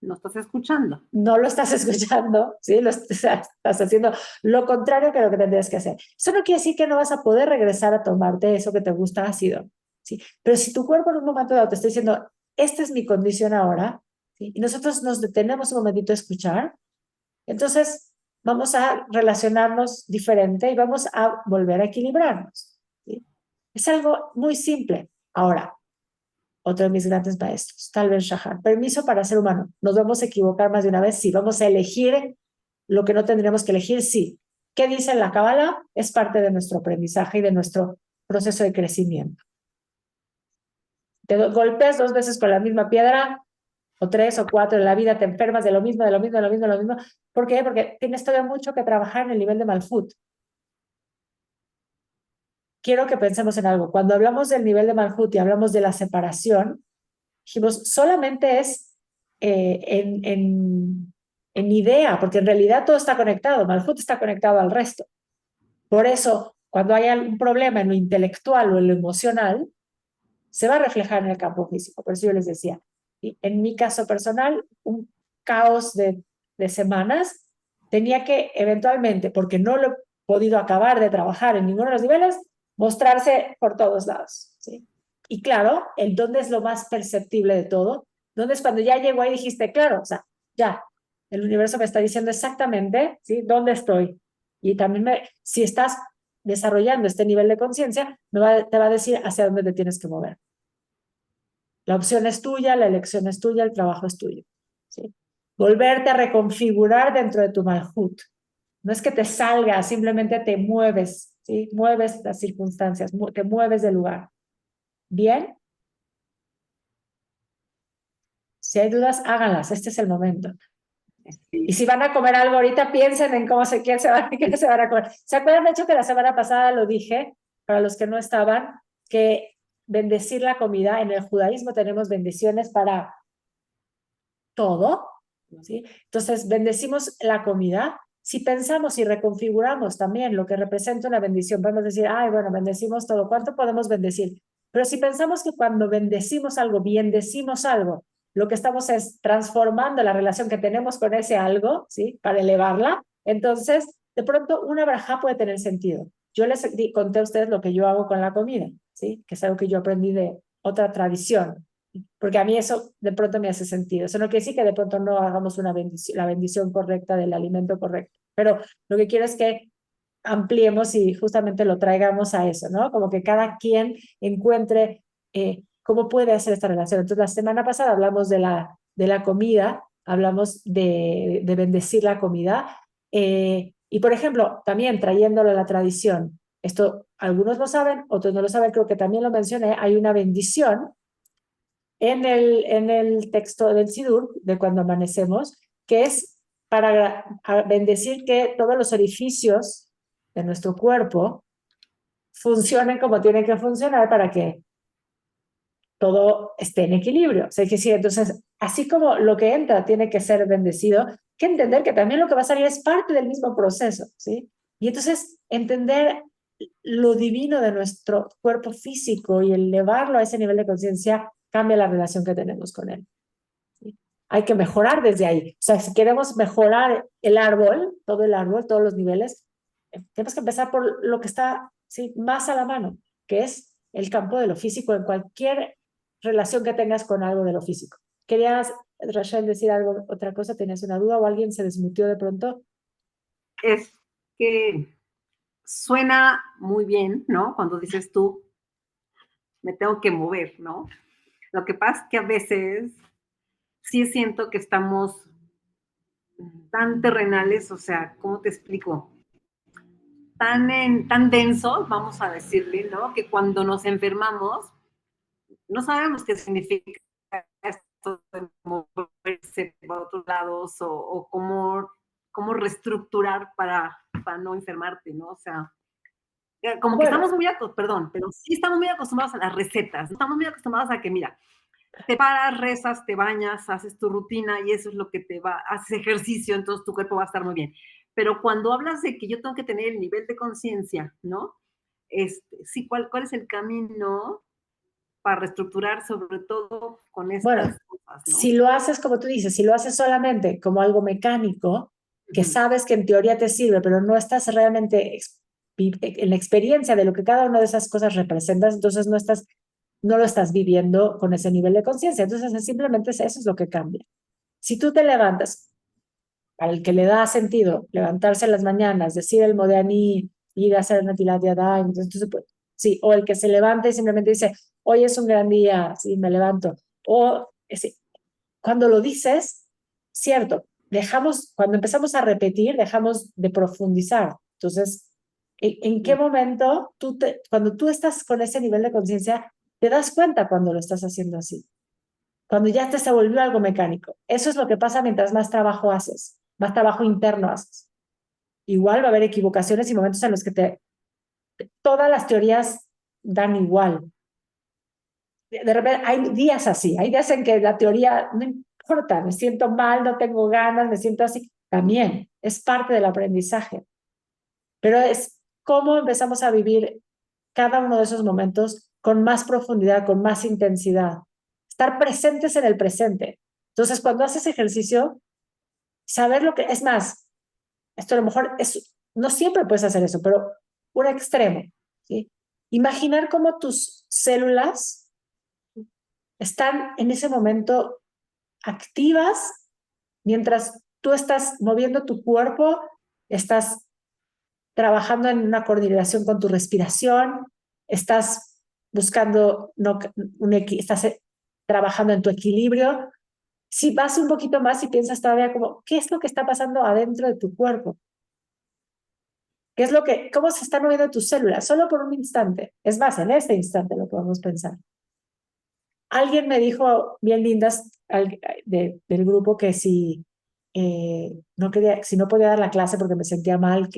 No estás escuchando. No lo estás escuchando, ¿sí? Estás haciendo lo contrario que lo que tendrías que hacer. Eso no quiere decir que no vas a poder regresar a tomarte eso que te gusta ácido, ¿sí? Pero si tu cuerpo en un momento dado te está diciendo, esta es mi condición ahora, ¿sí?, y nosotros nos detenemos un momentito a escuchar, entonces vamos a relacionarnos diferente y vamos a volver a equilibrarnos, ¿sí? Es algo muy simple. Ahora, otro de mis grandes maestros, Tal Ben-Shahar. Permiso para ser humano. ¿Nos vamos a equivocar más de una vez? Sí. ¿Vamos a elegir lo que no tendríamos que elegir? Sí. ¿Qué dice la Kabbalah? Es parte de nuestro aprendizaje y de nuestro proceso de crecimiento. Te golpeas 2 veces con la misma piedra, o 3 o 4 en la vida, te enfermas de lo mismo, de lo mismo, de lo mismo, de lo mismo. ¿Por qué? Porque tienes todavía mucho que trabajar en el nivel de Malhut. Quiero que pensemos en algo. Cuando hablamos del nivel de Malhut y hablamos de la separación, dijimos, solamente es en idea, porque en realidad todo está conectado, Malhut está conectado al resto. Por eso, cuando hay algún problema en lo intelectual o en lo emocional, se va a reflejar en el campo físico. Por eso yo les decía, y en mi caso personal, un caos de semanas, tenía que eventualmente, porque no lo he podido acabar de trabajar en ninguno de los niveles, mostrarse por todos lados, ¿sí? Y claro, el dónde es lo más perceptible de todo, dónde es cuando ya llegó ahí y dijiste, claro, o sea, ya, el universo me está diciendo exactamente, ¿sí?, dónde estoy. Y también si estás desarrollando este nivel de conciencia, te va a decir hacia dónde te tienes que mover. La opción es tuya, la elección es tuya, el trabajo es tuyo, ¿sí? Volverte a reconfigurar dentro de tu Malhut. No es que te salgas, simplemente te mueves, ¿sí? Mueves las circunstancias, te mueves del lugar. ¿Bien? Si hay dudas, háganlas, este es el momento. Y si van a comer algo ahorita, piensen en qué se van a comer. ¿Se acuerdan, de hecho, que la semana pasada lo dije, para los que no estaban, que bendecir la comida, en el judaísmo tenemos bendiciones para todo, ¿sí? Entonces, bendecimos la comida. Si pensamos y reconfiguramos también lo que representa una bendición, podemos decir, ay, bueno, bendecimos todo. ¿Cuánto podemos bendecir? Pero si pensamos que cuando bendecimos algo, bendecimos algo, lo que estamos es transformando la relación que tenemos con ese algo, ¿sí?, para elevarla, entonces, de pronto, una braja puede tener sentido. Yo les conté a ustedes lo que yo hago con la comida, ¿sí?, que es algo que yo aprendí de otra tradición, porque a mí eso de pronto me hace sentido. Eso no quiere decir que de pronto no hagamos la bendición correcta del alimento correcto, pero lo que quiero es que ampliemos y justamente lo traigamos a eso, ¿no? Como que cada quien encuentre cómo puede hacer esta relación. Entonces, la semana pasada hablamos de la comida, hablamos de bendecir la comida, y por ejemplo, también trayéndolo a la tradición, esto algunos lo saben, otros no lo saben, creo que también lo mencioné, hay una bendición en el texto del Sidur, de cuando amanecemos, que es para bendecir que todos los orificios de nuestro cuerpo funcionen como tienen que funcionar para todo esté en equilibrio. O sea, que sí, entonces, así como lo que entra tiene que ser bendecido, hay que entender que también lo que va a salir es parte del mismo proceso, ¿sí? Y entonces, entender lo divino de nuestro cuerpo físico y elevarlo a ese nivel de conciencia cambia la relación que tenemos con él, ¿sí? Hay que mejorar desde ahí. O sea, si queremos mejorar el árbol, todos los niveles, tenemos que empezar por lo que está, ¿sí?, más a la mano, que es el campo de lo físico en cualquier relación que tengas con algo de lo físico. ¿Querías, Rachel, decir algo, otra cosa? ¿Tenías una duda o alguien se desmutió de pronto? Es que suena muy bien, ¿no? Cuando dices tú, me tengo que mover, ¿no? Lo que pasa es que a veces sí siento que estamos tan terrenales, o sea, ¿cómo te explico? Tan densos, vamos a decirle, ¿no? Que cuando nos enfermamos, no sabemos qué significa esto de moverse para otros lados o cómo reestructurar para no enfermarte, ¿no? O sea, como que Bueno, estamos muy acostumbrados, perdón, pero sí estamos muy acostumbrados a las recetas, estamos muy acostumbrados a que, mira, te paras, rezas, te bañas, haces tu rutina y eso es lo que te va, haces ejercicio, entonces tu cuerpo va a estar muy bien. Pero cuando hablas de que yo tengo que tener el nivel de conciencia, ¿no? Sí, ¿cuál es el camino para reestructurar, sobre todo con bueno, estas cosas, ¿no? si lo haces como tú dices, si lo haces solamente como algo mecánico, que Ujú. sabes que en teoría te sirve, pero no estás realmente en la experiencia de lo que cada una de esas cosas representas, entonces no lo estás viviendo con ese nivel de conciencia. Entonces, simplemente eso es lo que cambia. Si tú te levantas, al que le da sentido levantarse en las mañanas, decir el Modéani, ir a hacer Natilat Yadayim, entonces, pues, sí, o el que se levanta y simplemente dice, hoy es un gran día, sí, me levanto. O cuando lo dices, cierto, cuando empezamos a repetir, dejamos de profundizar. Entonces, ¿en qué momento cuando tú estás con ese nivel de conciencia, te das cuenta cuando lo estás haciendo así? Cuando ya se volvió algo mecánico. Eso es lo que pasa mientras más trabajo haces, más trabajo interno haces. Igual va a haber equivocaciones y momentos en los que todas las teorías dan igual. De repente hay días así, hay días en que la teoría no importa, me siento mal, no tengo ganas, me siento así. También es parte del aprendizaje. Pero es cómo empezamos a vivir cada uno de esos momentos con más profundidad, con más intensidad. Estar presentes en el presente. Entonces, cuando haces ejercicio, saber lo que es más, esto a lo mejor no siempre puedes hacer eso, pero un extremo, ¿sí? Imaginar cómo tus células están en ese momento activas mientras tú estás moviendo tu cuerpo, estás trabajando en una coordinación con tu respiración, estás buscando, estás trabajando en tu equilibrio. Si vas un poquito más y piensas todavía como, ¿qué es lo que está pasando adentro de tu cuerpo? ¿Qué es cómo se están moviendo tus células? Solo por un instante. Es más, en este instante lo podemos pensar. Alguien me dijo, bien lindas, del grupo, que si no podía dar la clase porque me sentía mal,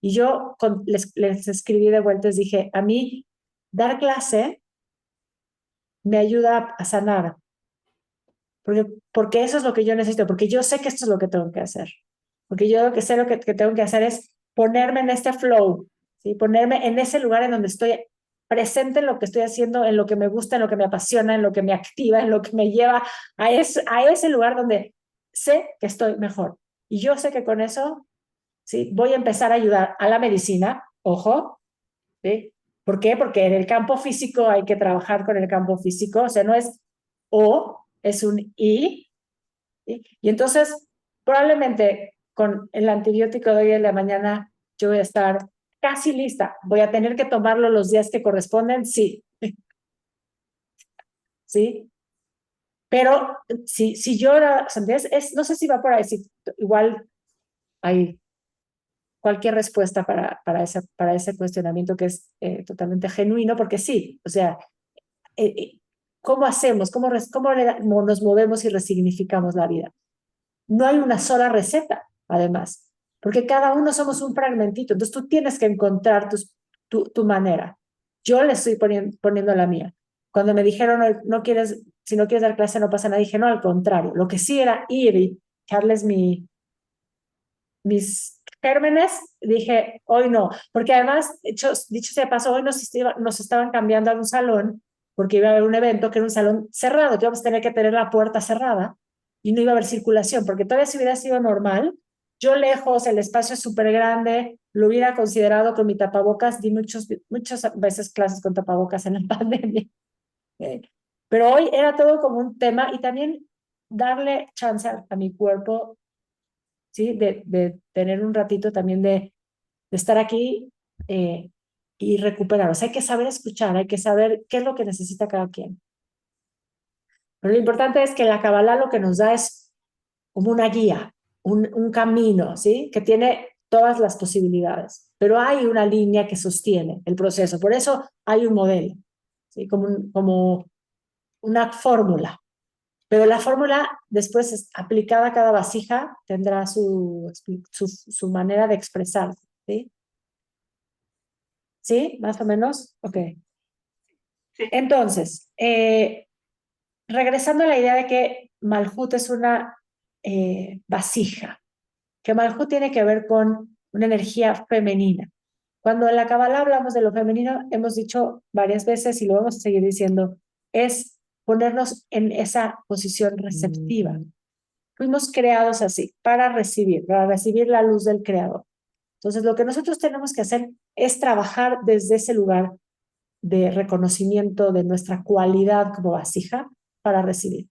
y yo les escribí de vuelta, les dije, a mí dar clase me ayuda a sanar, porque eso es lo que yo necesito, porque yo sé que esto es lo que tengo que hacer, porque yo lo que sé que tengo que hacer es ponerme en este flow, ¿sí? Ponerme en ese lugar en donde estoy presente en lo que estoy haciendo, en lo que me gusta, en lo que me apasiona, en lo que me activa, en lo que me lleva a ese lugar donde sé que estoy mejor. Y yo sé que con eso, ¿sí?, voy a empezar a ayudar a la medicina, ojo, ¿sí? ¿Por qué? Porque en el campo físico hay que trabajar con el campo físico, o sea, no es o, es un y, ¿sí? Y entonces, probablemente con el antibiótico de hoy en la mañana, yo voy a estar casi lista. ¿Voy a tener que tomarlo los días que corresponden? Sí. ¿Sí? Pero si yo, no sé si va por ahí, si igual hay cualquier respuesta para ese cuestionamiento que es totalmente genuino, porque sí, o sea, ¿cómo hacemos? ¿Cómo nos movemos y resignificamos la vida? No hay una sola receta, además, porque cada uno somos un fragmentito, entonces tú tienes que encontrar tu manera. Yo le estoy poniendo la mía. Cuando me dijeron, no quieres, si no quieres dar clase no pasa nada, dije, no, al contrario. Lo que sí era ir y echarles mis gérmenes, dije, hoy no. Porque además, dicho sea de paso, hoy nos estaban cambiando a un salón porque iba a haber un evento que era un salón cerrado, que íbamos a tener que tener la puerta cerrada y no iba a haber circulación, porque todavía si hubiera sido normal, yo lejos, el espacio es súper grande, lo hubiera considerado con mi tapabocas, di muchas veces clases con tapabocas en la pandemia. Pero hoy era todo como un tema y también darle chance a mi cuerpo, ¿sí? De tener un ratito también de estar aquí y recuperar. O sea, hay que saber escuchar, hay que saber qué es lo que necesita cada quien. Pero lo importante es que la Kabbalah lo que nos da es como una guía, un camino, ¿sí? Que tiene todas las posibilidades, pero hay una línea que sostiene el proceso. Por eso hay un modelo, ¿sí? Como una fórmula. Pero la fórmula después aplicada a cada vasija tendrá su manera de expresarse, ¿sí? ¿Sí? ¿Más o menos? Ok. Sí. Entonces, regresando a la idea de que Malhut es una vasija, que Malhut tiene que ver con una energía femenina. Cuando en la Kabbalah hablamos de lo femenino, hemos dicho varias veces y lo vamos a seguir diciendo, es ponernos en esa posición receptiva. Fuimos creados así, para recibir la luz del Creador. Entonces, lo que nosotros tenemos que hacer es trabajar desde ese lugar de reconocimiento de nuestra cualidad como vasija para recibir.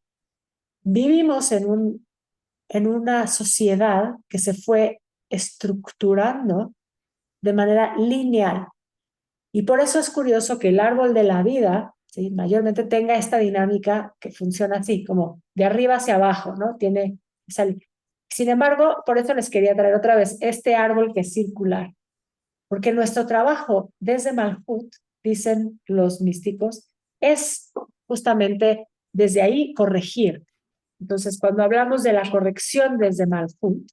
Vivimos en una sociedad que se fue estructurando de manera lineal. Y por eso es curioso que el árbol de la vida, ¿sí? Mayormente tenga esta dinámica que funciona así, como de arriba hacia abajo, ¿no? Tiene esa... Sin embargo, por eso les quería traer otra vez este árbol que es circular. Porque nuestro trabajo desde Malhut, dicen los místicos, es justamente desde ahí corregir. Entonces, cuando hablamos de la corrección desde Malhut,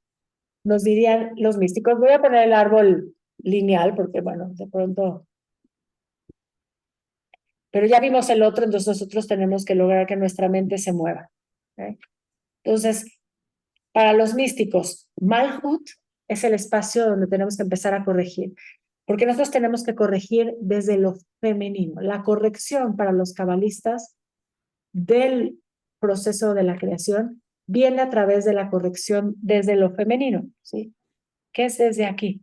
nos dirían los místicos, voy a poner el árbol lineal, porque bueno, de pronto, pero ya vimos el otro, entonces nosotros tenemos que lograr que nuestra mente se mueva. ¿Okay? Entonces, para los místicos, Malhut es el espacio donde tenemos que empezar a corregir, porque nosotros tenemos que corregir desde lo femenino. La corrección para los cabalistas del proceso de la creación viene a través de la corrección desde lo femenino, ¿sí? ¿Qué es desde aquí?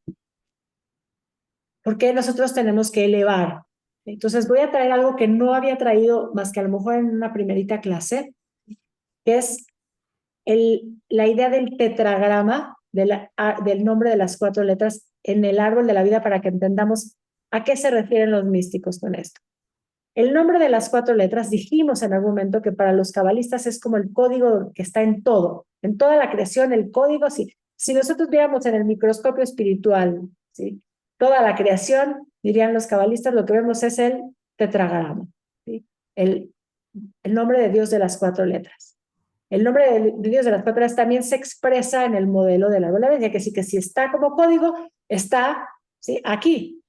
Porque nosotros tenemos que elevar. Entonces voy a traer algo que no había traído más que a lo mejor en una primerita clase, que es la idea del tetragrama, del nombre de las 4 letras en el árbol de la vida para que entendamos a qué se refieren los místicos con esto. El nombre de las 4 letras, dijimos en algún momento que para los cabalistas es como el código que está en todo, en toda la creación, el código, si nosotros viéramos en el microscopio espiritual, ¿sí? Toda la creación, dirían los cabalistas, lo que vemos es el tetragrama, ¿sí? El nombre de Dios de las 4 letras. El nombre de Dios de las 4 letras también se expresa en el modelo de la árbol de la vida, que sí que si está como código, está, ¿sí? Aquí.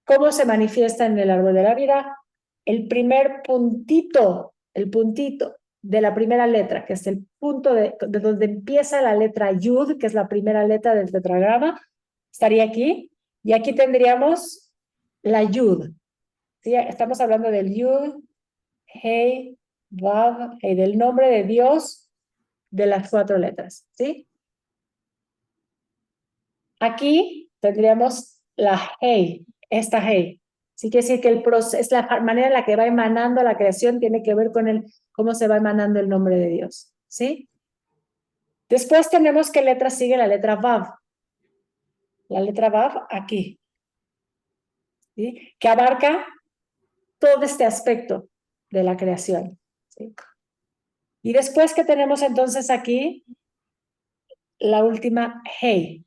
¿Cómo se manifiesta en el árbol de la vida? El primer puntito, el puntito de la primera letra, que es el punto de donde empieza la letra Yud, que es la primera letra del tetragrama, estaría aquí, y aquí tendríamos la Yud. ¿Sí? Estamos hablando del Yud, Hei, Vav, Hei, del nombre de Dios de las 4 letras. ¿Sí? Aquí tendríamos la Hei, esta Hei. Sí quiere decir que el proceso, es la manera en la que va emanando la creación, tiene que ver con cómo se va emanando el nombre de Dios. ¿Sí? Después tenemos qué letra sigue la letra Vav. La letra Vav aquí. ¿Sí? Que abarca todo este aspecto de la creación. ¿Sí? Y después que tenemos entonces aquí la última Hei.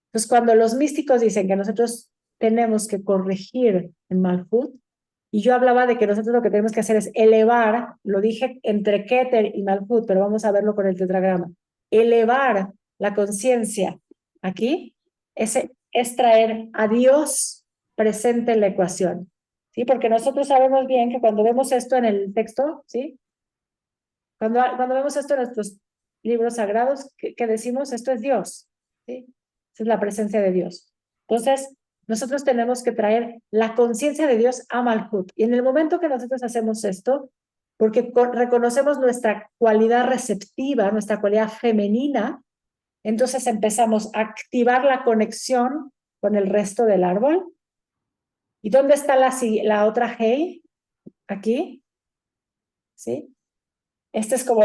Entonces cuando los místicos dicen que nosotros tenemos que corregir el Malhut, y yo hablaba de que nosotros lo que tenemos que hacer es elevar, lo dije entre Keter y Malhut, pero vamos a verlo con el tetragrama, elevar la conciencia aquí, es traer a Dios presente en la ecuación. ¿sí? Porque nosotros sabemos bien que cuando vemos esto en el texto, ¿sí? Cuando vemos esto en nuestros libros sagrados, ¿qué decimos? Esto es Dios, ¿sí? Esa es la presencia de Dios. Entonces, nosotros tenemos que traer la conciencia de Dios a Malhut. Y en el momento que nosotros hacemos esto, porque reconocemos nuestra cualidad receptiva, nuestra cualidad femenina, entonces empezamos a activar la conexión con el resto del árbol. ¿Y dónde está la otra Hei? Aquí, ¿sí? Este es como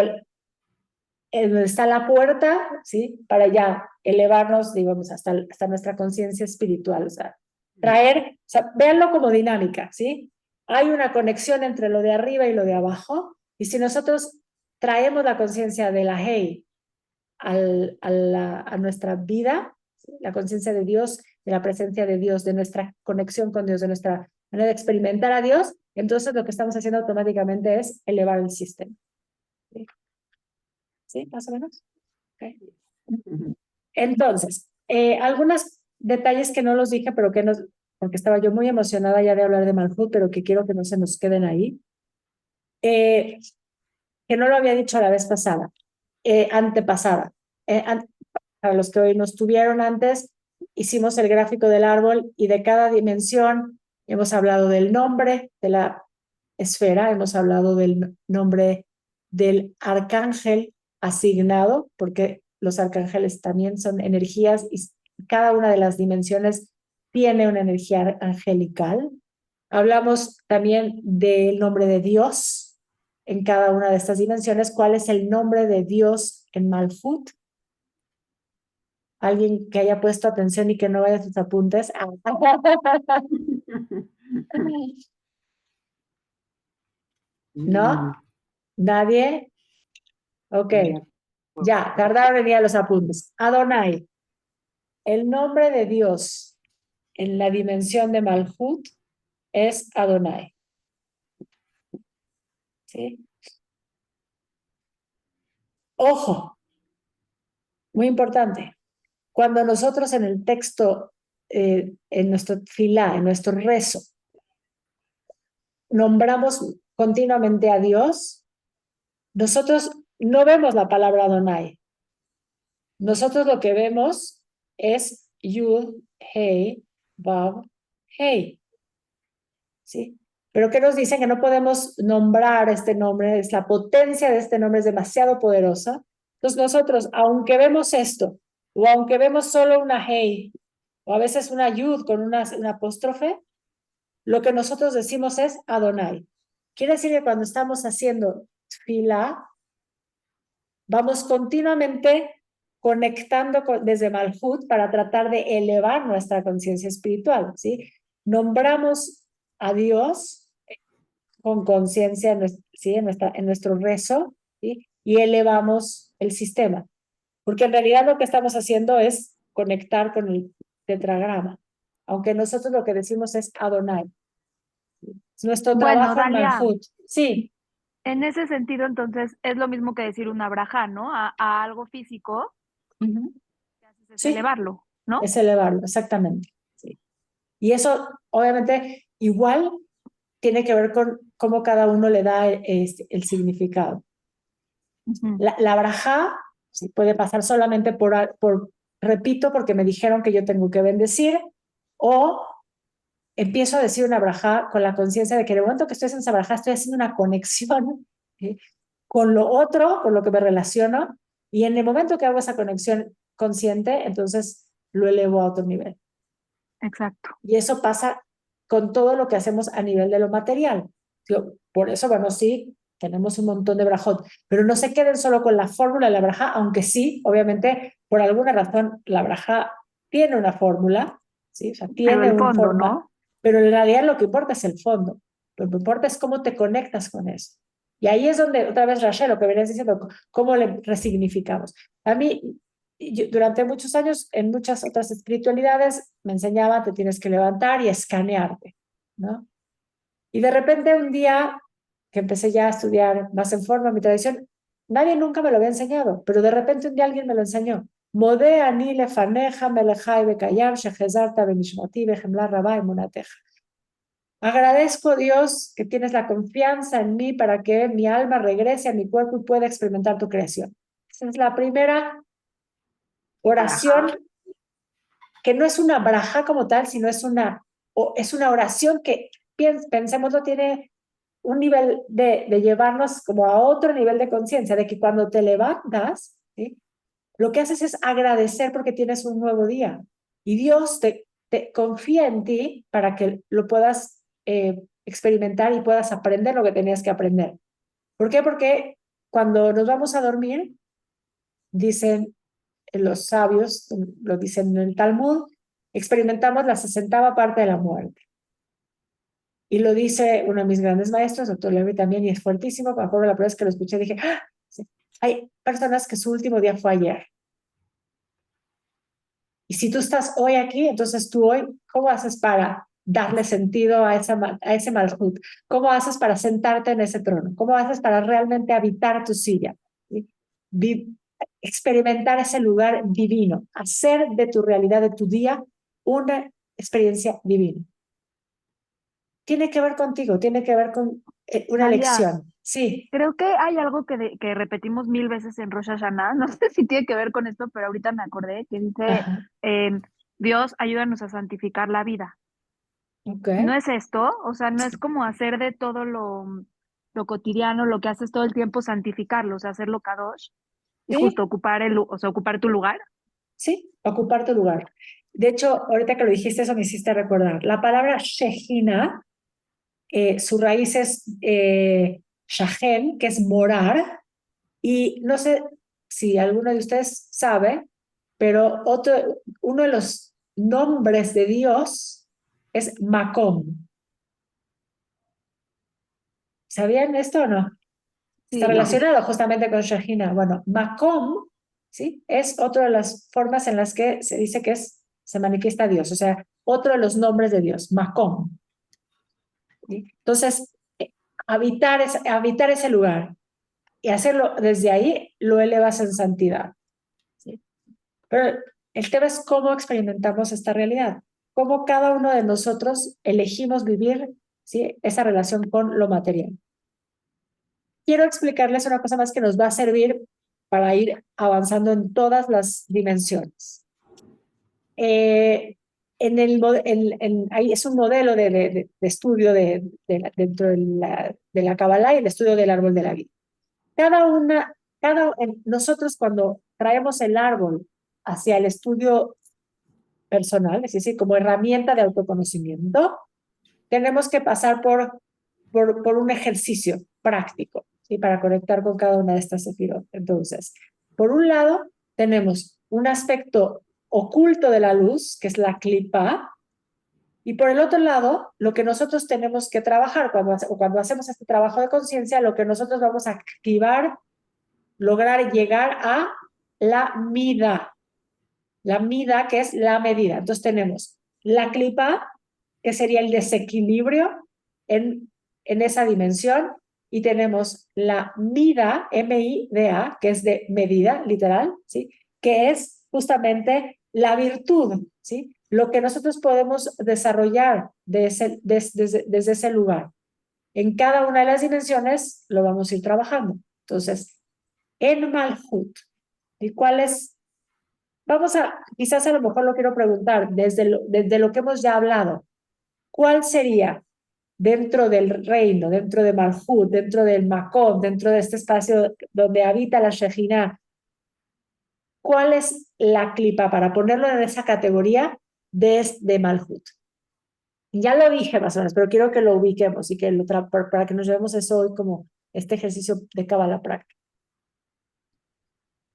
donde está la puerta, ¿sí? Para ya elevarnos, digamos, hasta nuestra conciencia espiritual, o sea, traer, o sea, véanlo como dinámica, ¿sí? Hay una conexión entre lo de arriba y lo de abajo, y si nosotros traemos la conciencia de la Hei a nuestra vida, ¿sí? La conciencia de Dios, de la presencia de Dios, de nuestra conexión con Dios, de nuestra manera de experimentar a Dios, entonces lo que estamos haciendo automáticamente es elevar el sistema. ¿Sí? ¿Sí? ¿Más o menos? Okay. Entonces, algunos detalles que no los dije, pero porque estaba yo muy emocionada ya de hablar de Malhut, pero que quiero que no se nos queden ahí, que no lo había dicho la vez pasada, antepasada. Para los que hoy nos tuvieron antes, hicimos el gráfico del árbol y de cada dimensión hemos hablado del nombre de la esfera, hemos hablado del nombre del arcángel asignado, porque los arcángeles también son energías y cada una de las dimensiones tiene una energía angelical. Hablamos también del nombre de Dios en cada una de estas dimensiones. ¿Cuál es el nombre de Dios en Malhut? Alguien que haya puesto atención y que no vaya a sus apuntes. ¿No? ¿Nadie? Ok. Ya, tardaron en ir a los apuntes. Adonai, el nombre de Dios en la dimensión de Malhut es Adonai. ¿Sí? Ojo, muy importante. Cuando nosotros en el texto, en nuestro filá, en nuestro rezo, nombramos continuamente a Dios, nosotros no vemos la palabra Adonai. Nosotros lo que vemos es Yud, Hei, Vav, Hei. ¿Sí? Pero ¿qué nos dicen? Que no podemos nombrar este nombre, es la potencia de este nombre es demasiado poderosa. Entonces nosotros, aunque vemos esto, o aunque vemos solo una Hei, o a veces una Yud con una apóstrofe, lo que nosotros decimos es Adonai. Quiere decir que cuando estamos haciendo fila, vamos continuamente conectando desde Malhut para tratar de elevar nuestra conciencia espiritual, ¿sí? Nombramos a Dios con conciencia, ¿sí? en nuestro rezo, ¿sí? Y elevamos el sistema. Porque en realidad lo que estamos haciendo es conectar con el tetragrama, aunque nosotros lo que decimos es Adonai. Es nuestro Bueno, trabajo en Dalia, Malhut. Sí. en ese sentido, entonces, es lo mismo que decir una braja, ¿no? A algo físico, Uh-huh. que haces es Sí, elevarlo, ¿no? es elevarlo, exactamente. Sí. Y eso, obviamente, igual tiene que ver con cómo cada uno le da el significado. Ujú. La braja sí, puede pasar solamente repito, porque me dijeron que yo tengo que bendecir, o empiezo a decir una braja con la conciencia de que en el momento que estoy haciendo esa braja estoy haciendo una conexión, ¿sí? Con lo otro, con lo que me relaciono, y en el momento que hago esa conexión consciente, entonces lo elevo a otro nivel. Exacto. Y eso pasa con todo lo que hacemos a nivel de lo material. Por eso, bueno, sí, tenemos un montón de brajot, pero no se queden solo con la fórmula de la braja, aunque sí, obviamente, por alguna razón, la braja tiene una fórmula, ¿sí? O sea, Pero tiene el un fondo, forma, ¿no? pero en realidad lo que importa es el fondo. Lo que importa es cómo te conectas con eso. Y ahí es donde, otra vez, Rachel, lo que venías diciendo, cómo le resignificamos. A mí, durante muchos años, en muchas otras espiritualidades, me enseñaban, te tienes que levantar y escanearte, ¿no? Y de repente un día que empecé ya a estudiar más en forma mi tradición, nadie nunca me lo había enseñado, pero de repente un día alguien me lo enseñó. Modé ani lefaneja melejai bekayam shehezarta benishmati behemla rabá emunateja. Agradezco, Dios, que tienes la confianza en mí para que mi alma regrese a mi cuerpo y pueda experimentar tu creación. Esa es la primera oración, que no es una braja como tal, sino es una oración que, pensemos, no tiene un nivel de llevarnos como a otro nivel de conciencia, de que cuando te levantas, ¿sí?, lo que haces es agradecer porque tienes un nuevo día. Y Dios te confía en ti para que lo puedas experimentar y puedas aprender lo que tenías que aprender. ¿Por qué? Porque cuando nos vamos a dormir, dicen los sabios, lo dicen en el Talmud, experimentamos la 60ª parte de la muerte. Y lo dice uno de mis grandes maestros, doctor Lewy también, y es fuertísimo. Me acuerdo la primera vez que lo escuché, dije, ¡ah! Sí. Hay personas que su último día fue ayer. Y si tú estás hoy aquí, entonces tú hoy, ¿cómo haces para darle sentido a ese malhut? ¿Cómo haces para sentarte en ese trono? ¿Cómo haces para realmente habitar tu silla? ¿Sí? Experimentar ese lugar divino, hacer de tu realidad, de tu día, una experiencia divina. Tiene que ver contigo, tiene que ver con una Dalia, elección. Sí. creo que hay algo que repetimos 1000 veces en Rosh Hashanah, no sé si tiene que ver con esto, pero ahorita me acordé que dice, Ajá. Dios, ayúdanos a santificar la vida. Ok. ¿No es esto? O sea, no es como hacer de todo lo cotidiano, lo que haces todo el tiempo, santificarlo, o sea, hacerlo kadosh y justo Sí, ocupar o sea, ocupar tu lugar. sí, ocupar tu lugar. De hecho, ahorita que lo dijiste, eso me hiciste recordar. La palabra Shejina, su raíz es shahen, que es morar, y no sé si alguno de ustedes sabe, pero uno de los nombres de Dios es Makom. ¿Sabían esto o no? Está Sí, no. relacionado justamente con Shejina. Bueno, Makom, ¿sí?, es otra de las formas en las que se dice que se manifiesta Dios, o sea, otro de los nombres de Dios, Makom. ¿Sí? Entonces, habitar ese lugar y hacerlo desde ahí, lo elevas en santidad. ¿Sí? Pero el tema es cómo experimentamos esta realidad, cómo cada uno de nosotros elegimos vivir, ¿sí?, esa relación con lo material. Quiero explicarles una cosa más que nos va a servir para ir avanzando en todas las dimensiones. Ahí es un modelo de estudio dentro de la Kabbalah y el estudio del árbol de la vida. Nosotros cuando traemos el árbol hacia el estudio personal, es decir, como herramienta de autoconocimiento, tenemos que pasar por un ejercicio práctico, ¿sí?, para conectar con cada una de estas sefirot. Entonces, por un lado, tenemos un aspecto oculto de la luz, que es la klipa, y por el otro lado, lo que nosotros tenemos que trabajar cuando hacemos este trabajo de conciencia, lo que nosotros vamos a activar, lograr llegar a la mida, que es la medida. Entonces tenemos la klipa, que sería el desequilibrio en esa dimensión, y tenemos la mida, M-I-D-A, que es de medida, literal, ¿sí?, que es justamente la virtud, ¿sí?, lo que nosotros podemos desarrollar desde ese lugar. En cada una de las dimensiones lo vamos a ir trabajando. Entonces, en Malhut, ¿y cuál es? Quizás a lo mejor lo quiero preguntar, desde lo que hemos ya hablado, ¿cuál sería dentro del reino, dentro de Malhut, dentro del Makom, dentro de este espacio donde habita la Shejina, cuál es la clipa para ponerlo en esa categoría de Malhut? Ya lo dije más o menos, pero quiero que lo ubiquemos y que para que nos llevemos eso hoy como este ejercicio de Kabbalah práctica.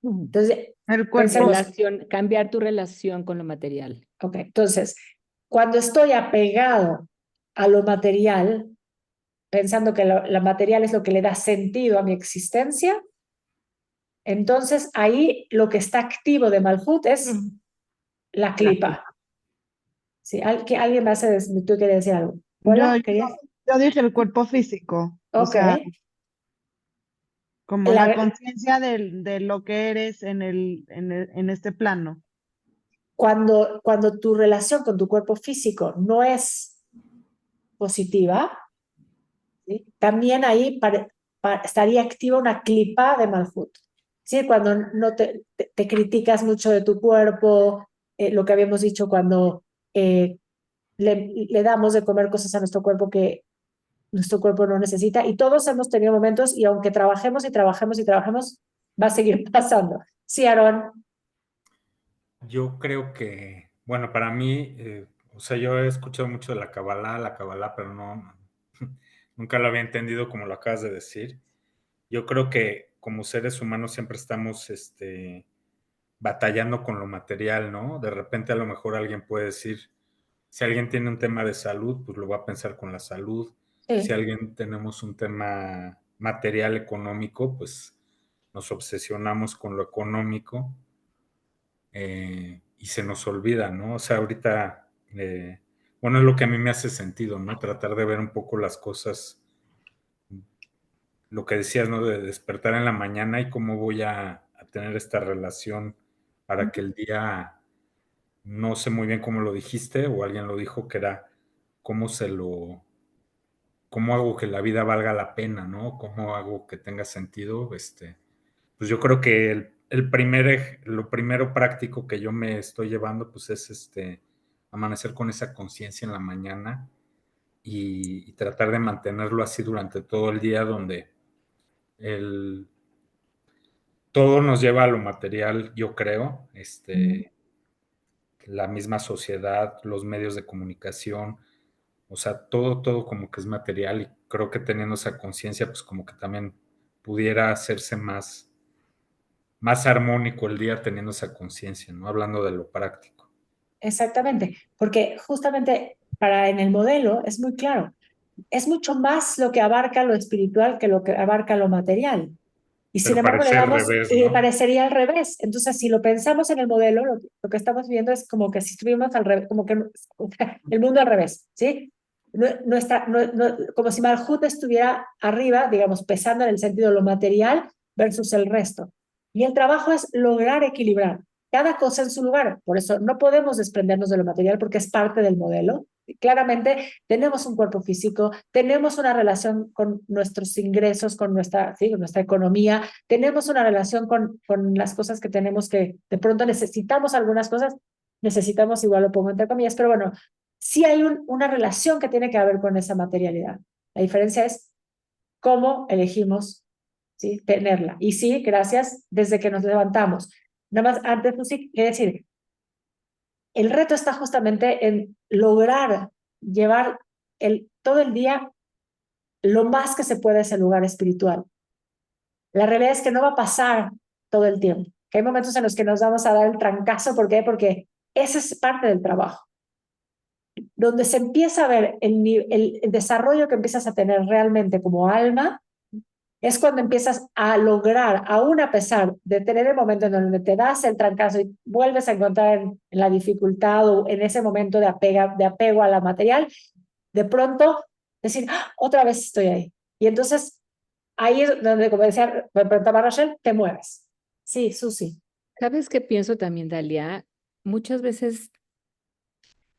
Entonces, El cuerpo. pensemos, Cambiar tu relación con lo material. ok, entonces, cuando estoy apegado a lo material, pensando que lo material es lo que le da sentido a mi existencia, entonces ahí lo que está activo de Malhut es la klipa. Sí, ¿alguien más tú quieres decir algo? Yo, Hola, yo, ¿querías? yo dije el cuerpo físico, o Ok. sea, como la La- conciencia de lo que eres en este plano. cuando tu relación con tu cuerpo físico no es positiva, ¿sí? También ahí estaría activa una clipa de Malhut. ¿Sí? Cuando no te criticas mucho de tu cuerpo, lo que habíamos dicho cuando le damos de comer cosas a nuestro cuerpo que nuestro cuerpo no necesita, y todos hemos tenido momentos, y aunque trabajemos y trabajemos y trabajemos, va a seguir pasando. Sí, Aarón. Yo creo que, bueno, para mí, o sea, yo he escuchado mucho de la Kabbalah, pero no, nunca lo había entendido como lo acabas de decir. Yo creo que como seres humanos siempre estamos batallando con lo material, ¿no? De repente a lo mejor alguien puede decir, si alguien tiene un tema de salud, pues lo va a pensar con la salud. Si Sí, alguien tenemos un tema material económico, pues nos obsesionamos con lo económico y se nos olvida, ¿no? O sea, ahorita, bueno, es lo que a mí me hace sentido, ¿no? Tratar de ver un poco las cosas, lo que decías, ¿no? De despertar en la mañana y cómo voy a tener esta relación para que el día, no sé muy bien cómo lo dijiste o alguien lo dijo, que era cómo cómo hago que la vida valga la pena, ¿no? Cómo hago que tenga sentido, pues yo creo que lo primero práctico que yo me estoy llevando, pues es amanecer con esa conciencia en la mañana y tratar de mantenerlo así durante todo el día, donde el, todo nos lleva a lo material, yo creo, la misma sociedad, los medios de comunicación, o sea, todo como que es material y creo que teniendo esa conciencia, pues como que también pudiera hacerse más armónico el día teniendo esa conciencia, ¿no? Hablando de lo práctico. exactamente, porque justamente en el modelo es muy claro, es mucho más lo que abarca lo espiritual que lo que abarca lo material. Y sin Pero embargo, le parece al damos, revés, ¿no? parecería al revés. Entonces, si lo pensamos en el modelo, lo que estamos viendo es como que si estuvimos al revés, como que el mundo al revés, ¿sí? Como si Malhut estuviera arriba, digamos, pesando en el sentido de lo material versus el resto. Y el trabajo es lograr equilibrar cada cosa en su lugar. Por eso no podemos desprendernos de lo material porque es parte del modelo. Claramente tenemos un cuerpo físico, tenemos una relación con nuestros ingresos, con con nuestra economía, tenemos una relación con las cosas que tenemos que, de pronto necesitamos algunas cosas, necesitamos, igual lo pongo entre comillas, pero bueno, sí hay una relación que tiene que ver con esa materialidad. La diferencia es cómo elegimos, ¿sí? Tenerla. Y sí, gracias, desde que nos levantamos. Nada más, antes, pues sí, quiere decir, el reto está justamente en lograr llevar todo el día lo más que se puede a ese lugar espiritual. La realidad es que no va a pasar todo el tiempo, que hay momentos en los que nos vamos a dar el trancazo. ¿Por qué? Porque esa es parte del trabajo. Donde se empieza a ver el desarrollo que empiezas a tener realmente como alma, es cuando empiezas a lograr, aún a pesar de tener el momento en donde te das el trancazo y vuelves a encontrar en la dificultad o en ese momento de apego a la material, de pronto decir, ¡ah! Otra vez estoy ahí. Y entonces ahí es donde, como decía, me preguntaba Rachel, te mueves. Sí, Susi. ¿Sabes qué pienso también, Dalia? Muchas veces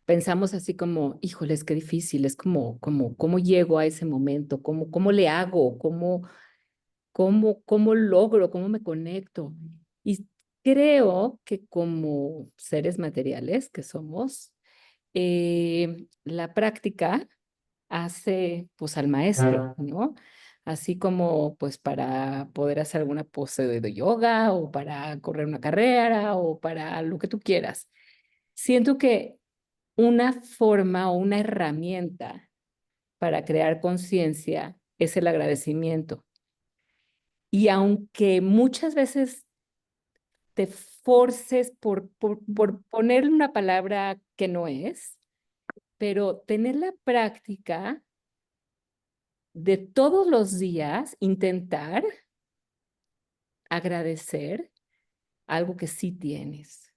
pensamos así como, híjoles, qué difícil, es ¿cómo llego a ese momento? ¿Cómo le hago? ¿Cómo logro? ¿Cómo me conecto? Y creo que como seres materiales que somos, la práctica hace pues al maestro, ¿no? Así como pues para poder hacer alguna pose de yoga o para correr una carrera o para lo que tú quieras. Siento que una forma o una herramienta para crear conciencia es el agradecimiento. Y aunque muchas veces te forces por ponerle una palabra que no es, pero tener la práctica de todos los días intentar agradecer algo que sí tienes,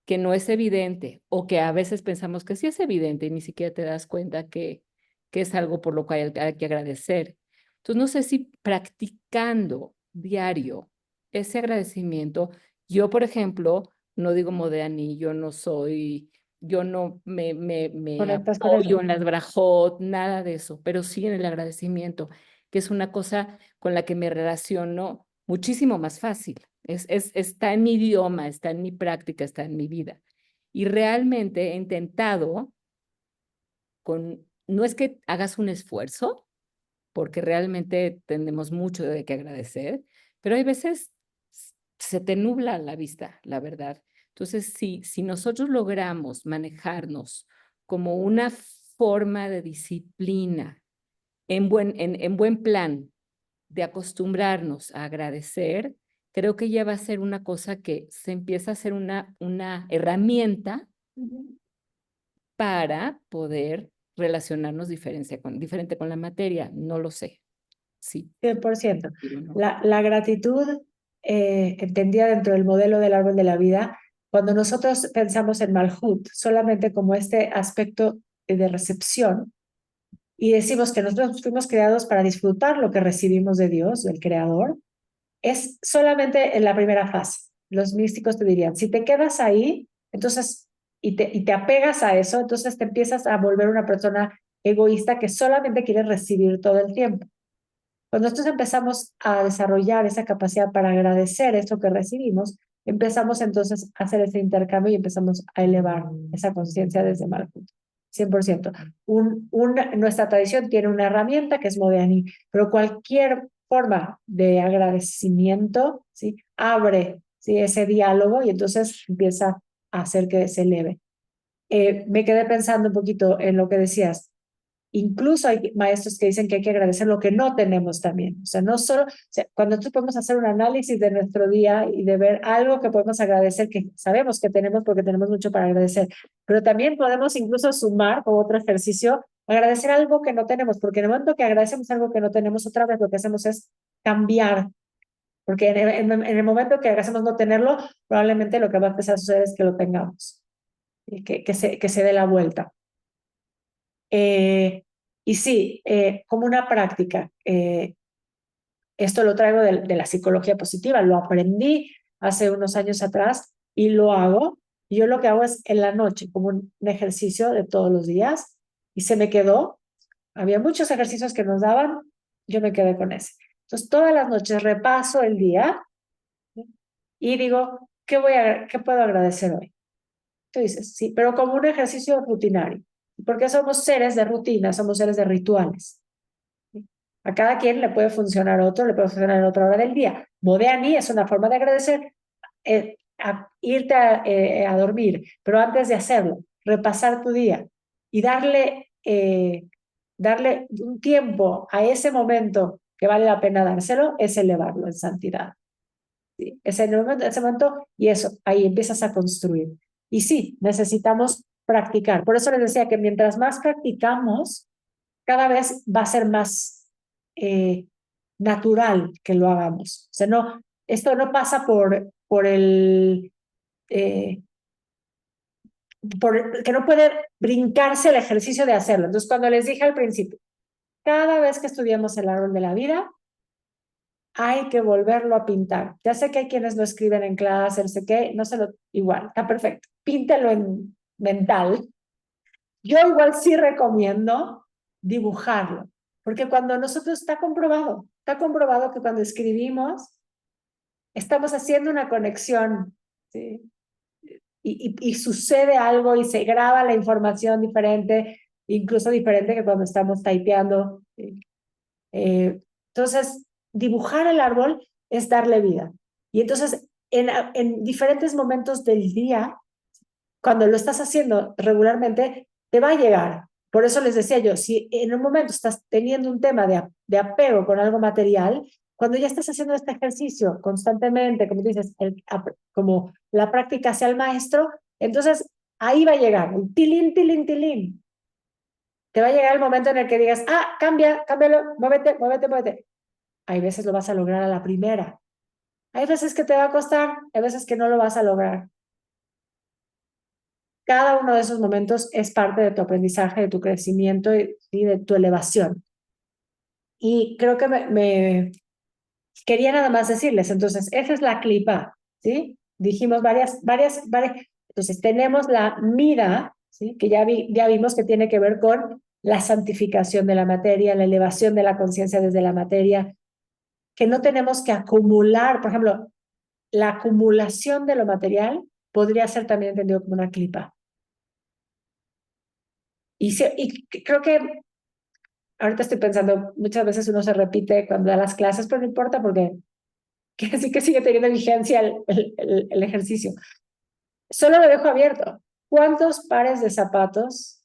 que no es evidente o que a veces pensamos que sí es evidente y ni siquiera te das cuenta que es algo por lo cual hay que agradecer. Entonces, no sé si practicando diario ese agradecimiento, yo, por ejemplo, no digo Modéani, yo no soy yo no me Conectas con apoyo eso. en las brajot, nada de eso, pero sí en el agradecimiento, que es una cosa con la que me relaciono muchísimo más fácil. Está en mi idioma, está en mi práctica, está en mi vida. Y realmente he intentado no es que hagas un esfuerzo, porque realmente tenemos mucho de qué agradecer, pero hay veces se te nubla la vista, la verdad. Entonces, si nosotros logramos manejarnos como una forma de disciplina, en buen plan, de acostumbrarnos a agradecer, creo que ya va a ser una cosa que se empieza a ser una herramienta para poder relacionarnos diferente con la materia. No lo sé. Sí. 100%. Pero no. La gratitud, entendida dentro del modelo del árbol de la vida, cuando nosotros pensamos en Malhut solamente como este aspecto de recepción y decimos que nosotros fuimos creados para disfrutar lo que recibimos de Dios, del Creador, es solamente en la primera fase. Los místicos te dirían, si te quedas ahí, entonces, y te apegas a eso, entonces te empiezas a volver una persona egoísta que solamente quiere recibir todo el tiempo. Cuando nosotros empezamos a desarrollar esa capacidad para agradecer esto que recibimos, empezamos entonces a hacer ese intercambio y empezamos a elevar esa conciencia desde Malhut. 100%. Nuestra tradición tiene una herramienta que es Modéani, pero cualquier forma de agradecimiento, ¿sí? Abre, ¿sí? Ese diálogo y entonces empieza a hacer que se eleve. Me quedé pensando un poquito en lo que decías. Incluso hay maestros que dicen que hay que agradecer lo que no tenemos también. O sea, no solo, o sea, cuando nosotros podemos hacer un análisis de nuestro día y de ver algo que podemos agradecer, que sabemos que tenemos porque tenemos mucho para agradecer, pero también podemos incluso sumar como otro ejercicio, agradecer algo que no tenemos, porque en el momento que agradecemos algo que no tenemos, otra vez lo que hacemos es cambiar, porque en el momento que agradecemos no tenerlo, probablemente lo que va a empezar a suceder es que lo tengamos, y que se dé la vuelta. Y sí, como una práctica, esto lo traigo de la psicología positiva, lo aprendí hace unos años atrás y lo hago. Yo lo que hago es en la noche, como un ejercicio de todos los días, y se me quedó. Había muchos ejercicios que nos daban, yo me quedé con ese. Entonces, todas las noches repaso el día y digo, ¿qué puedo agradecer hoy? Tú dices, sí, pero como un ejercicio rutinario, porque somos seres de rutina, somos seres de rituales. A cada quien le puede funcionar otro, le puede funcionar en otra hora del día. Modéani es una forma de agradecer, irte a dormir, pero antes de hacerlo, repasar tu día y darle un tiempo a ese momento que vale la pena dárselo, es elevarlo en santidad. ¿Sí? Ese momento, y eso, ahí empiezas a construir. Y sí, necesitamos practicar. Por eso les decía que mientras más practicamos, cada vez va a ser más natural que lo hagamos. O sea, no, esto no pasa por que no puede brincarse el ejercicio de hacerlo. Entonces, cuando les dije al principio, cada vez que estudiamos el árbol de la vida, hay que volverlo a pintar. Ya sé que hay quienes lo escriben en clase, no sé qué, no se lo, igual, está perfecto. Píntelo en mental. Yo igual sí recomiendo dibujarlo, porque cuando nosotros está comprobado que cuando escribimos estamos haciendo una conexión, ¿sí? Y sucede algo y se graba la información diferente, incluso diferente que cuando estamos typeando. ¿Sí? Entonces, dibujar el árbol es darle vida. Y entonces, en diferentes momentos del día, cuando lo estás haciendo regularmente, te va a llegar. Por eso les decía yo, si en un momento estás teniendo un tema de apego con algo material, cuando ya estás haciendo este ejercicio constantemente, como dices, como la práctica hacia el maestro, entonces ahí va a llegar, un tilín, tilín, tilín. Te va a llegar el momento en el que digas, cámbialo, muévete, muévete, muévete. Hay veces lo vas a lograr a la primera. Hay veces que te va a costar, hay veces que no lo vas a lograr. Cada uno de esos momentos es parte de tu aprendizaje, de tu crecimiento y de tu elevación. Y creo que me quería nada más decirles, entonces, esa es la clipa, ¿sí? Dijimos varias. Entonces, tenemos la mira ¿sí? Que ya vimos que tiene que ver con la santificación de la materia, la elevación de la conciencia desde la materia, que no tenemos que acumular, por ejemplo, la acumulación de lo material podría ser también entendido como una clipa. Y creo que ahorita estoy pensando, muchas veces uno se repite cuando da las clases, pero no importa porque sí que sigue teniendo vigencia el ejercicio. Solo lo dejo abierto. ¿Cuántos pares de zapatos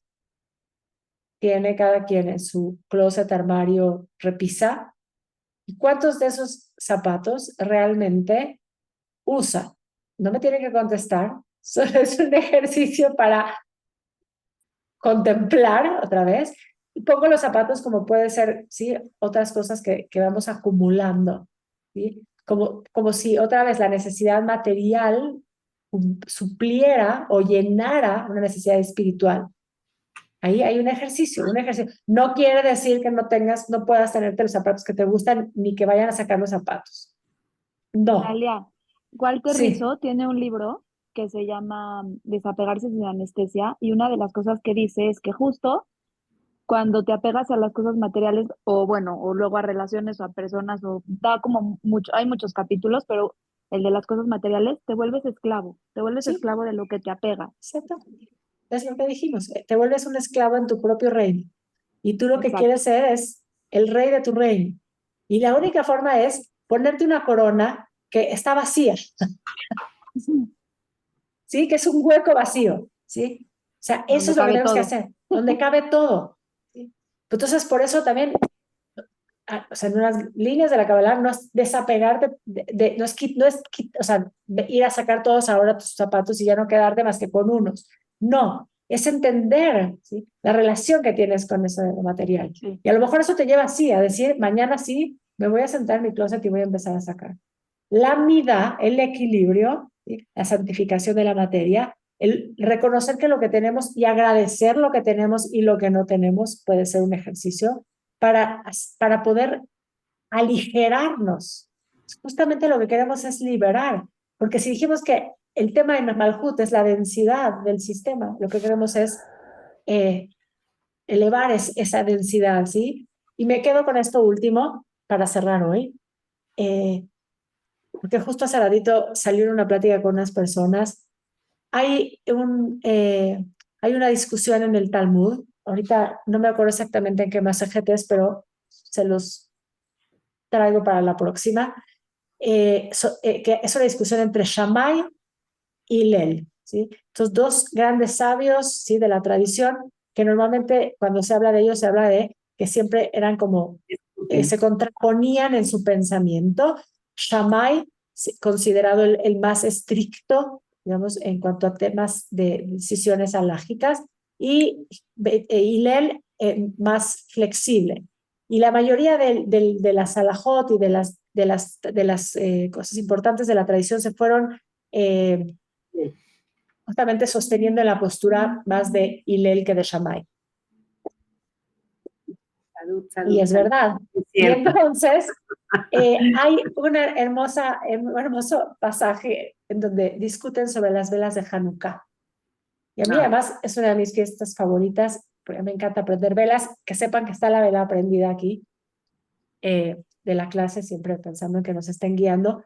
tiene cada quien en su closet, armario, repisa? ¿Y cuántos de esos zapatos realmente usa? No me tiene que contestar, solo es un ejercicio para contemplar otra vez. Y pongo los zapatos como puede ser, ¿sí? Otras cosas que vamos acumulando, ¿sí? Como si otra vez la necesidad material supliera o llenara una necesidad espiritual. Ahí hay un ejercicio, un ejercicio. No quiere decir que no puedas tenerte los zapatos que te gustan ni que vayan a sacar los zapatos. No, Dalia, Walter sí, Rizzo tiene un libro que se llama Desapegarse sin anestesia y una de las cosas que dice es que justo cuando te apegas a las cosas materiales o bueno, o luego a relaciones o a personas o da como mucho, hay muchos capítulos, pero el de las cosas materiales te vuelves sí, esclavo de lo que te apega. exacto. Es lo que dijimos, te vuelves un esclavo en tu propio reino. Y tú lo que Exacto. quieres ser es el rey de tu reino. Y la única forma es ponerte una corona que está vacía, ¿sí? Que es un hueco vacío, ¿sí? O sea, eso Donde es lo que cabe tenemos que todo. hacer, donde cabe todo, ¿sí? Entonces, por eso también, o sea, en unas líneas de la Kabbalah no es desapegarte, o sea, ir a sacar todos ahora tus zapatos y ya no quedarte más que con unos. No, es entender, ¿sí? La relación que tienes con ese material. Sí. Y a lo mejor eso te lleva así, a decir, mañana sí, me voy a sentar en mi closet y voy a empezar a sacar. La mida, el equilibrio, ¿sí? La santificación de la materia, el reconocer que lo que tenemos y agradecer lo que tenemos y lo que no tenemos puede ser un ejercicio para poder aligerarnos. Justamente lo que queremos es liberar, porque si dijimos que el tema de Malhut es la densidad del sistema, lo que queremos es elevar esa densidad, ¿sí? Y me quedo con esto último para cerrar hoy, porque justo hace ratito salió en una plática con unas personas. Hay una discusión en el Talmud, ahorita no me acuerdo exactamente en qué masajet es, pero se los traigo para la próxima, que es una discusión entre Shammai y Hillel, ¿sí? Estos dos grandes sabios, ¿sí? De la tradición, que normalmente cuando se habla de ellos se habla de que siempre eran como, se contraponían en su pensamiento. Shammai, considerado el más estricto, digamos, en cuanto a temas de decisiones alágicas, y Hillel más flexible. Y la mayoría de las alajot y de las cosas importantes de la tradición se fueron justamente sosteniendo en la postura más de Hillel que de Shammai. Salud, Y salud, es salud. verdad. Es Y cierto. entonces hay un hermoso pasaje en donde discuten sobre las velas de Hanukkah. Y a mí además es una de mis fiestas favoritas, porque me encanta aprender velas, que sepan que está la vela aprendida aquí de la clase, siempre pensando en que nos estén guiando.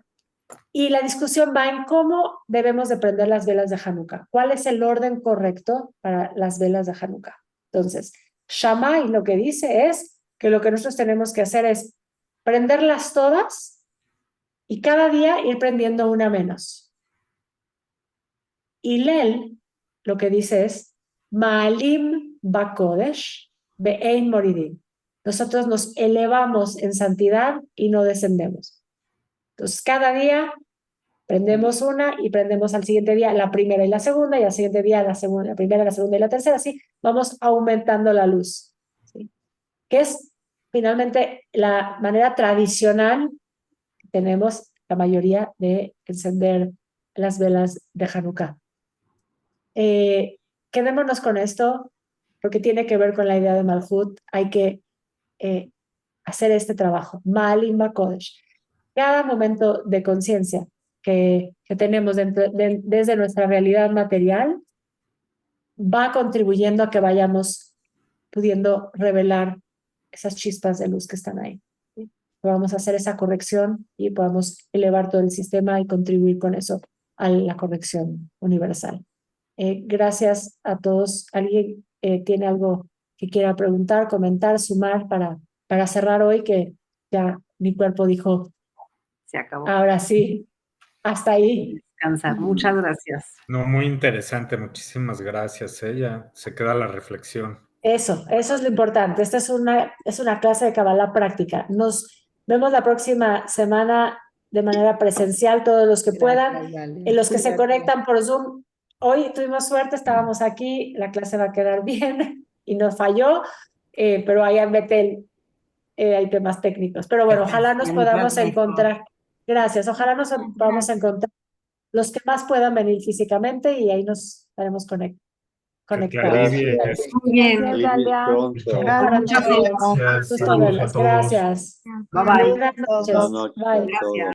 Y la discusión va en cómo debemos de prender las velas de Hanukkah. ¿Cuál es el orden correcto para las velas de Hanukkah? Entonces, Shammai lo que dice es que lo que nosotros tenemos que hacer es prenderlas todas y cada día ir prendiendo una menos. Hillel lo que dice es Ma'alim Bakodesh Be'ein Moridim. Nosotros nos elevamos en santidad y no descendemos. Entonces, cada día prendemos una y prendemos al siguiente día la primera y la segunda, y al siguiente día la segunda, la primera, la segunda y la tercera, así vamos aumentando la luz, ¿sí? Que es finalmente la manera tradicional que tenemos la mayoría de encender las velas de Hanukkah. Quedémonos con esto, porque tiene que ver con la idea de Malhut. Hay que hacer este trabajo, Ma'alim Bakodesh. Cada momento de conciencia que tenemos desde nuestra realidad material, va contribuyendo a que vayamos pudiendo revelar esas chispas de luz que están ahí. ¿Sí? Podamos hacer esa corrección y podamos elevar todo el sistema y contribuir con eso a la corrección universal. Gracias a todos. ¿Alguien tiene algo que quiera preguntar, comentar, sumar para cerrar hoy? Que ya mi cuerpo dijo, Se acabó. ahora sí, hasta ahí. Descansar. Muchas gracias. No, muy interesante, muchísimas gracias. Ya se queda la reflexión. Eso es lo importante. Esta es una clase de Kabbalah práctica. Nos vemos la próxima semana de manera presencial, todos los que puedan. Vale. Los que se conectan por Zoom, hoy tuvimos suerte, estábamos aquí, la clase va a quedar bien y nos falló, pero ahí en Betel hay temas técnicos. Pero bueno, ojalá nos podamos encontrar. Gracias, ojalá nos podamos encontrar los que más puedan venir físicamente y ahí nos estaremos conectados. Muy bien. Gracias, Dalia. Gracias. Gracias. Saludos a todos. Gracias. Bye bye. Buenas noches. Buenas noches a Bye. todos.